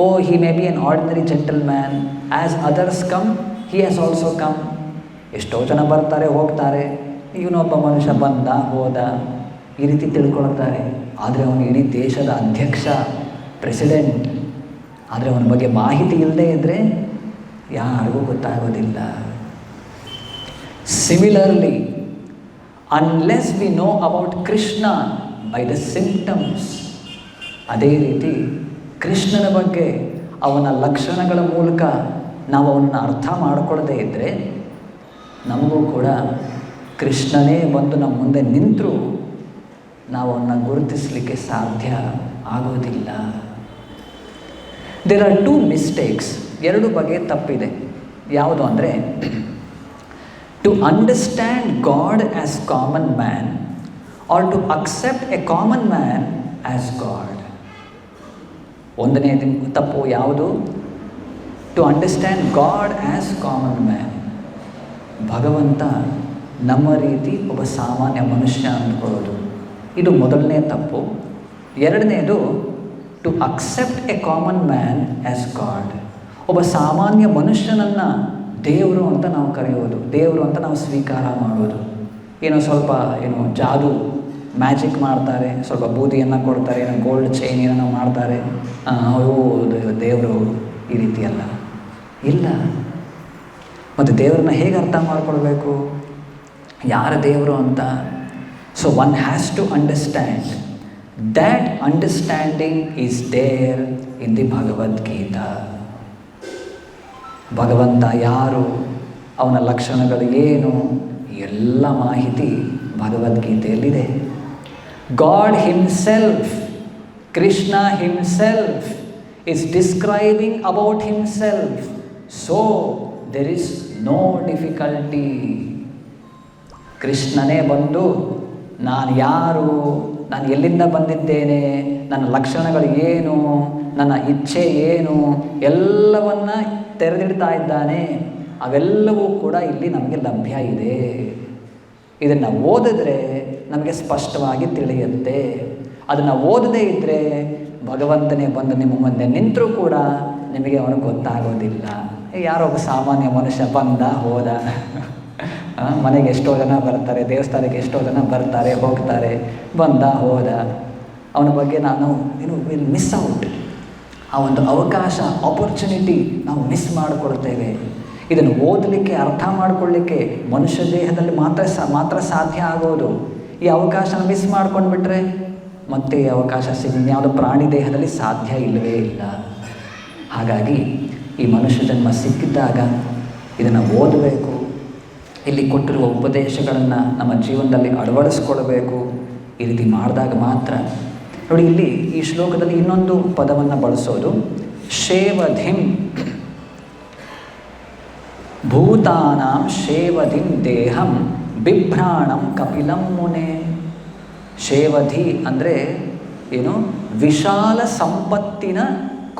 oh he may be an ordinary gentleman, as others come he has also come. ಎಷ್ಟೋ ಜನ ಬರ್ತಾರೆ ಹೋಗ್ತಾರೆ, ಇವನೊಬ್ಬ ಮನುಷ್ಯ ಬಂದ ಹೋದ ಈ ರೀತಿ ತಿಳ್ಕೊಳ್ತಾರೆ. ಆದರೆ ಅವನು ಇಡೀ ದೇಶದ ಅಧ್ಯಕ್ಷ, ಪ್ರೆಸಿಡೆಂಟ್. ಆದರೆ ಅವನ ಬಗ್ಗೆ ಮಾಹಿತಿ ಇಲ್ಲದೇ ಇದ್ದರೆ ಯಾರಿಗೂ ಗೊತ್ತಾಗೋದಿಲ್ಲ. Similarly, unless we know about Krishna by the symptoms, ಅದೇ ರೀತಿ ಕೃಷ್ಣನ ಬಗ್ಗೆ ಅವನ ಲಕ್ಷಣಗಳ ಮೂಲಕ ನಾವು ಅವನನ್ನು ಅರ್ಥ ಮಾಡಿಕೊಳ್ಳದೇ ಇದ್ದರೆ ನಮಗೂ ಕೂಡ ಕೃಷ್ಣನೇ ಬಂದು ನಮ್ಮ ಮುಂದೆ ನಿಂತರೂ ನಾವು ಅವನ್ನ ಗುರುತಿಸಲಿಕ್ಕೆ ಸಾಧ್ಯ ಆಗೋದಿಲ್ಲ. There are 2 mistakes. 2 ಬಗೆಯ ತಪ್ಪಿದೆ. ಯಾವುದು ಅಂದರೆ, to understand God as common man or to accept a common man as God. ಒಂದನೇ ತಪ್ಪು ಯಾವುದು? To understand God as common man, ಭಗವಂತ ನಮ್ಮ ರೀತಿ ಒಬ್ಬ ಸಾಮಾನ್ಯ ಮನುಷ್ಯ ಅಂದ್ಕೊಳ್ಳೋದು, ಇದು ಮೊದಲನೇ ತಪ್ಪು. ಎರಡನೇದು, to accept a common man as God, ಒಬ್ಬ ಸಾಮಾನ್ಯ ಮನುಷ್ಯನನ್ನು ದೇವರು ಅಂತ ನಾವು ಕರೆಯೋದು, ದೇವರು ಅಂತ ನಾವು ಸ್ವೀಕಾರ ಮಾಡೋದು. ಏನೋ ಸ್ವಲ್ಪ ಜಾದು ಮ್ಯಾಜಿಕ್ ಮಾಡ್ತಾರೆ, ಸ್ವಲ್ಪ ಬೂದಿಯನ್ನು ಕೊಡ್ತಾರೆ, ಏನೋ ಗೋಲ್ಡ್ ಚೈನ್ ಏನೋ ಮಾಡ್ತಾರೆ, ಅವರು ದೇವರು, ಈ ರೀತಿ ಅಲ್ಲ. ಇಲ್ಲ. ಮತ್ತು ದೇವರನ್ನ ಹೇಗೆ ಅರ್ಥ ಮಾಡ್ಕೊಳ್ಬೇಕು, ಯಾರ ದೇವರು ಅಂತ? So one has to understand. That understanding is there in the Bhagavad Gita. ಭಗವಂತ ಯಾರು, ಅವನ ಲಕ್ಷಣಗಳು ಏನು, ಎಲ್ಲ ಮಾಹಿತಿ ಭಗವದ್ಗೀತೆಯಲ್ಲಿದೆ. God himself, Krishna himself is describing about himself, so there is no difficulty. ಕೃಷ್ಣನೇ ಬಂದು ನಾನು ಯಾರು, ನಾನು ಎಲ್ಲಿಂದ ಬಂದಿದ್ದೇನೆ, ನನ್ನ ಲಕ್ಷಣಗಳು ಏನು, ನನ್ನ ಇಚ್ಛೆ ಏನು, ಎಲ್ಲವನ್ನ ತೆರೆದಿಡ್ತಾ ಇದ್ದಾನೆ. ಅವೆಲ್ಲವೂ ಕೂಡ ಇಲ್ಲಿ ನಮಗೆ ಲಭ್ಯ ಇದೆ. ಇದನ್ನು ಓದಿದ್ರೆ ನಮಗೆ ಸ್ಪಷ್ಟವಾಗಿ ತಿಳಿಯುತ್ತೆ. ಅದನ್ನು ಓದದೇ ಇದ್ದರೆ ಭಗವಂತನೇ ಬಂದು ನಿಮ್ಮ ಮುಂದೆ ನಿಂತರೂ ಕೂಡ ನಿಮಗೆ ಅವನು ಗೊತ್ತಾಗೋದಿಲ್ಲ. ಯಾರೋ ಒಬ್ಬ ಸಾಮಾನ್ಯ ಮನುಷ್ಯ ಬಂದ ಹೋದ, ಮನೆಗೆ ಎಷ್ಟೋ ಜನ ಬರ್ತಾರೆ, ದೇವಸ್ಥಾನಕ್ಕೆ ಎಷ್ಟೋ ಜನ ಬರ್ತಾರೆ ಹೋಗ್ತಾರೆ, ಬಂದ ಹೋದ, ಅವನ ಬಗ್ಗೆ ನಾನು ವಿಲ್ ಮಿಸ್ ಔಟ್. ಆ ಒಂದು ಅವಕಾಶ, ಆಪರ್ಚುನಿಟಿ ನಾವು ಮಿಸ್ ಮಾಡಿಕೊಳ್ತೇವೆ. ಇದನ್ನು ಓದಲಿಕ್ಕೆ, ಅರ್ಥ ಮಾಡಿಕೊಳ್ಳಿಕ್ಕೆ ಮನುಷ್ಯ ದೇಹದಲ್ಲಿ ಮಾತ್ರ ಸಾಧ್ಯ ಆಗೋದು. ಈ ಅವಕಾಶನ ಮಿಸ್ ಮಾಡ್ಕೊಂಡ್ಬಿಟ್ರೆ ಮತ್ತೆ ಈ ಅವಕಾಶ ಯಾವುದೋ ಪ್ರಾಣಿ ದೇಹದಲ್ಲಿ ಸಾಧ್ಯ ಇಲ್ಲವೇ ಇಲ್ಲ. ಹಾಗಾಗಿ ಈ ಮನುಷ್ಯ ಜನ್ಮ ಸಿಕ್ಕಿದ್ದಾಗ ಇದನ್ನು ಓದಬೇಕು, ಇಲ್ಲಿ ಕೊಟ್ಟಿರುವ ಉಪದೇಶಗಳನ್ನು ನಮ್ಮ ಜೀವನದಲ್ಲಿ ಅಳವಡಿಸ್ಕೊಳ್ಬೇಕು. ಈ ರೀತಿ ಮಾಡಿದಾಗ ಮಾತ್ರ. ನೋಡಿ, ಇಲ್ಲಿ ಈ ಶ್ಲೋಕದಲ್ಲಿ ಇನ್ನೊಂದು ಪದವನ್ನು ಬಳಸೋದು, ಶೇವಧಿಂ. ಭೂತಾನಾಂ ಶೇವಧಿಂ ದೇಹಂ ಬಿಭ್ರಾಣಂ ಕಪಿಲಂ ಮುನೆ. ಶೇವಧಿ ಅಂದರೆ ಏನು? ವಿಶಾಲ ಸಂಪತ್ತಿನ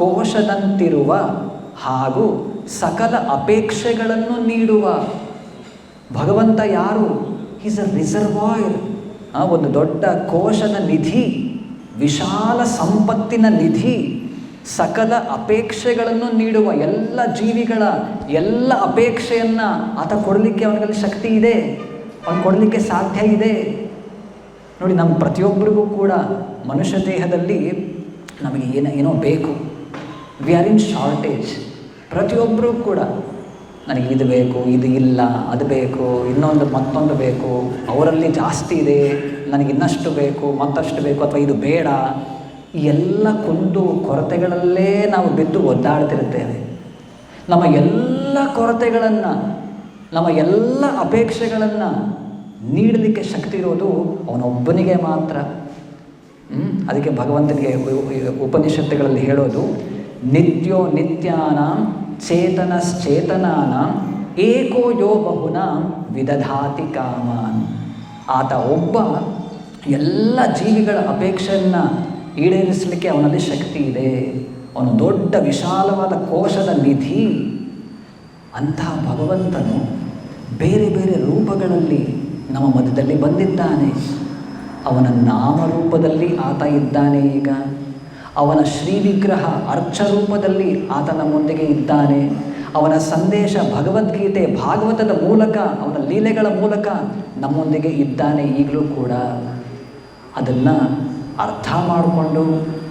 ಕೋಶದಂತಿರುವ ಹಾಗೂ ಸಕಲ ಅಪೇಕ್ಷೆಗಳನ್ನು ನೀಡುವ ಭಗವಂತ ಯಾರು? ಈಸ್ ಅ ರಿಸರ್ವಾಯರ್, ಒಂದು ದೊಡ್ಡ ಕೋಶದ ನಿಧಿ, ವಿಶಾಲ ಸಂಪತ್ತಿನ ನಿಧಿ, ಸಕಲ ಅಪೇಕ್ಷೆಗಳನ್ನು ನೀಡುವ. ಎಲ್ಲ ಜೀವಿಗಳ ಎಲ್ಲ ಅಪೇಕ್ಷೆಯನ್ನು ಆತ ಕೊಡಲಿಕ್ಕೆ ಅವನಿಗೆ ಶಕ್ತಿ ಇದೆ, ಅವನು ಕೊಡಲಿಕ್ಕೆ ಸಾಧ್ಯ ಇದೆ. ನೋಡಿ, ನಮ್ಮ ಪ್ರತಿಯೊಬ್ಬರಿಗೂ ಕೂಡ ಮನುಷ್ಯ ದೇಹದಲ್ಲಿ ನಮಗೆ ಏನೋ ಬೇಕು. We are in shortage. ಪ್ರತಿಯೊಬ್ಬರೂ ಕೂಡ ನನಗೆ ಇದು ಬೇಕು, ಇದು ಇಲ್ಲ, ಅದು ಬೇಕು, ಮತ್ತೊಂದು ಬೇಕು, ಅವರಲ್ಲಿ ಜಾಸ್ತಿ ಇದೆ, ನನಗೆ ಇನ್ನಷ್ಟು ಬೇಕು, ಮತ್ತಷ್ಟು ಬೇಕು, ಅಥವಾ ಇದು ಬೇಡ. ಈ ಎಲ್ಲ ಕುಂದು ಕೊರತೆಗಳಲ್ಲೇ ನಾವು ಬಿದ್ದು ಒದ್ದಾಡ್ತಿರ್ತೇವೆ. ನಮ್ಮ ಎಲ್ಲ ಕೊರತೆಗಳನ್ನು, ನಮ್ಮ ಎಲ್ಲ ಅಪೇಕ್ಷೆಗಳನ್ನು ನೀಡಲಿಕ್ಕೆ ಶಕ್ತಿ ಇರೋದು ಅವನೊಬ್ಬನಿಗೆ ಮಾತ್ರ. ಅದಕ್ಕೆ ಭಗವಂತನಿಗೆ ಉಪನಿಷತ್ತುಗಳಲ್ಲಿ ಹೇಳೋದು, ನಿತ್ಯೋ ನಿತ್ಯಾನಾಂ ಚೇತನಶ್ಚೇತನಾನಾಂ ಏಕೋ ಯೋ ಬಹುನಾಂ ವಿದಧಾತಿ ಕಾಮಾನ್. ಆತ ಒಬ್ಬ ಎಲ್ಲ ಜೀವಿಗಳ ಅಪೇಕ್ಷೆಯನ್ನು ಈಡೇರಿಸಲಿಕ್ಕೆ ಅವನಲ್ಲಿ ಶಕ್ತಿ ಇದೆ. ಅವನು ದೊಡ್ಡ ವಿಶಾಲವಾದ ಕೋಶದ ನಿಧಿ. ಅಂತಹ ಭಗವಂತನು ಬೇರೆ ಬೇರೆ ರೂಪಗಳಲ್ಲಿ ನಮ್ಮ ಮಧ್ಯದಲ್ಲಿ ಬಂದಿದ್ದಾನೆ. ಅವನ ನಾಮರೂಪದಲ್ಲಿ ಆತ ಇದ್ದಾನೆ. ಈಗ ಅವನ ಶ್ರೀ ವಿಗ್ರಹ ಅರ್ಚ ರೂಪದಲ್ಲಿ ಆತ ನಮ್ಮೊಂದಿಗೆ ಇದ್ದಾನೆ. ಅವನ ಸಂದೇಶ ಭಗವದ್ಗೀತೆ ಭಾಗವತದ ಮೂಲಕ, ಅವನ ಲೀಲೆಗಳ ಮೂಲಕ ನಮ್ಮೊಂದಿಗೆ ಇದ್ದಾನೆ ಈಗಲೂ ಕೂಡ. ಅದನ್ನು ಅರ್ಥ ಮಾಡಿಕೊಂಡು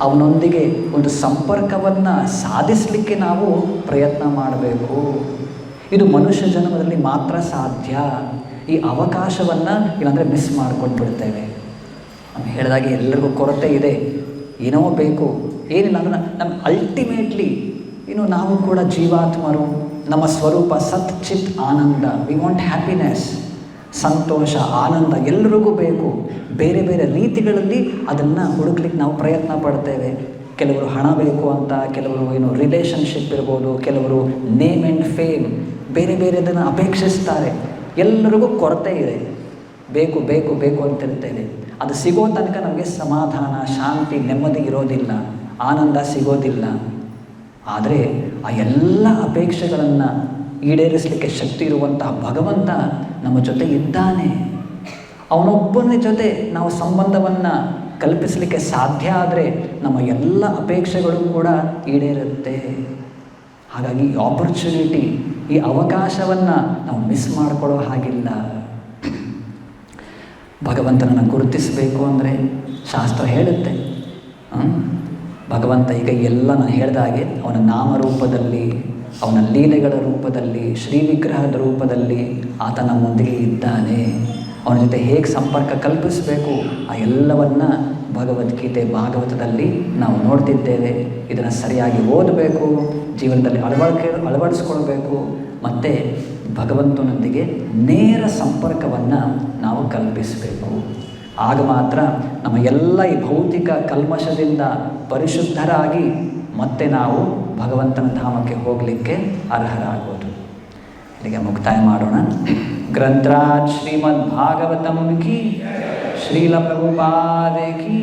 ಅವನೊಂದಿಗೆ ಒಂದು ಸಂಪರ್ಕವನ್ನು ಸಾಧಿಸಲಿಕ್ಕೆ ನಾವು ಪ್ರಯತ್ನ ಮಾಡಬೇಕು. ಇದು ಮನುಷ್ಯ ಜನ್ಮದಲ್ಲಿ ಮಾತ್ರ ಸಾಧ್ಯ. ಈ ಅವಕಾಶವನ್ನು ಇಲ್ಲಾಂದರೆ ಮಿಸ್ ಮಾಡ್ಕೊಂಡು ಬಿಡ್ತೇವೆ. ನಾನು ಹೇಳಿದಾಗೆ ಎಲ್ಲರಿಗೂ ಕೊರತೆ ಇದೆ, ಏನೋ ಬೇಕು, ಏನಿಲ್ಲ ಅಂದ್ರೆ ನಮ್ಮ ಅಲ್ಟಿಮೇಟ್ಲಿ ನಾವು ಕೂಡ ಜೀವಾತ್ಮರು. ನಮ್ಮ ಸ್ವರೂಪ ಸತ್ ಚಿತ್ ಆನಂದ. We want happiness. ಸಂತೋಷ, ಆನಂದ ಎಲ್ಲರಿಗೂ ಬೇಕು. ಬೇರೆ ಬೇರೆ ರೀತಿಗಳಲ್ಲಿ ಅದನ್ನು ಹುಡುಕ್ಲಿಕ್ಕೆ ನಾವು ಪ್ರಯತ್ನ ಪಡ್ತೇವೆ. ಕೆಲವರು ಹಣ ಬೇಕು ಅಂತ, ಕೆಲವರು ರಿಲೇಷನ್ಶಿಪ್ ಇರ್ಬೋದು, ಕೆಲವರು ನೇಮ್ ಆ್ಯಂಡ್ ಫೇಮ್, ಬೇರೆ ಬೇರೆದನ್ನು ಅಪೇಕ್ಷಿಸ್ತಾರೆ. ಎಲ್ಲರಿಗೂ ಕೊರತೆ ಇದೆ, ಬೇಕು ಬೇಕು ಬೇಕು ಅಂತಿರ್ತೇವೆ. ಅದು ಸಿಗೋ ತನಕ ನಮಗೆ ಸಮಾಧಾನ, ಶಾಂತಿ, ನೆಮ್ಮದಿ ಇರೋದಿಲ್ಲ, ಆನಂದ ಸಿಗೋದಿಲ್ಲ. ಆದರೆ ಆ ಎಲ್ಲ ಅಪೇಕ್ಷೆಗಳನ್ನು ಈಡೇರಿಸಲಿಕ್ಕೆ ಶಕ್ತಿ ಇರುವಂತಹ ಭಗವಂತ ನಮ್ಮ ಜೊತೆ ಇದ್ದಾನೆ. ಅವನೊಬ್ಬನ ಜೊತೆ ನಾವು ಸಂಬಂಧವನ್ನು ಕಲ್ಪಿಸಲಿಕ್ಕೆ ಸಾಧ್ಯ ಆದರೆ ನಮ್ಮ ಎಲ್ಲ ಅಪೇಕ್ಷೆಗಳು ಕೂಡ ಈಡೇರುತ್ತೆ. ಹಾಗಾಗಿ ಈ ಆಪರ್ಚುನಿಟಿ, ಈ ಅವಕಾಶವನ್ನು ನಾವು ಮಿಸ್ ಮಾಡಿಕೊಳ್ಳೋ ಹಾಗಿಲ್ಲ. ಭಗವಂತನನ್ನು ಗುರುತಿಸಬೇಕು ಅಂದರೆ ಶಾಸ್ತ್ರ ಹೇಳುತ್ತೆ, ಭಗವಂತ ಈಗ ಎಲ್ಲ ನಾನು ಹೇಳಿದ ಹಾಗೆ ಅವನ ನಾಮರೂಪದಲ್ಲಿ, ಅವನ ಲೀಲೆಗಳ ರೂಪದಲ್ಲಿ, ಶ್ರೀ ವಿಗ್ರಹದ ರೂಪದಲ್ಲಿ ಆತ ನಮ್ಮೊಂದಿಗೆ ಇದ್ದಾನೆ. ಅವನ ಜೊತೆ ಹೇಗೆ ಸಂಪರ್ಕ ಕಲ್ಪಿಸಬೇಕು ಆ ಎಲ್ಲವನ್ನು ಭಗವದ್ಗೀತೆ, ಭಾಗವತದಲ್ಲಿ ನಾವು ನೋಡ್ತಿದ್ದೇವೆ. ಇದನ್ನು ಸರಿಯಾಗಿ ಓದಬೇಕು, ಜೀವನದಲ್ಲಿ ಅಳವಡಿಸ್ಕೊಳ್ಬೇಕು, ಮತ್ತು ಭಗವಂತನೊಂದಿಗೆ ನೇರ ಸಂಪರ್ಕವನ್ನು ನಾವು ಕಲ್ಪಿಸಬೇಕು. ಆಗ ಮಾತ್ರ ನಮ್ಮ ಎಲ್ಲ ಈ ಭೌತಿಕ ಕಲ್ಮಶದಿಂದ ಪರಿಶುದ್ಧರಾಗಿ ಮತ್ತೆ ನಾವು ಭಗವಂತನ ಧಾಮಕ್ಕೆ ಹೋಗಲಿಕ್ಕೆ ಅರ್ಹರಾಗೋದು. ಇಲ್ಲಿಗೆ ಮುಕ್ತಾಯ ಮಾಡೋಣ. ಗ್ರಂಥರಾಜ್ ಶ್ರೀಮದ್ ಭಾಗವತಂ ಕಿ, ಶ್ರೀಲ ಪ್ರಭುಪಾದೆ ಕಿ.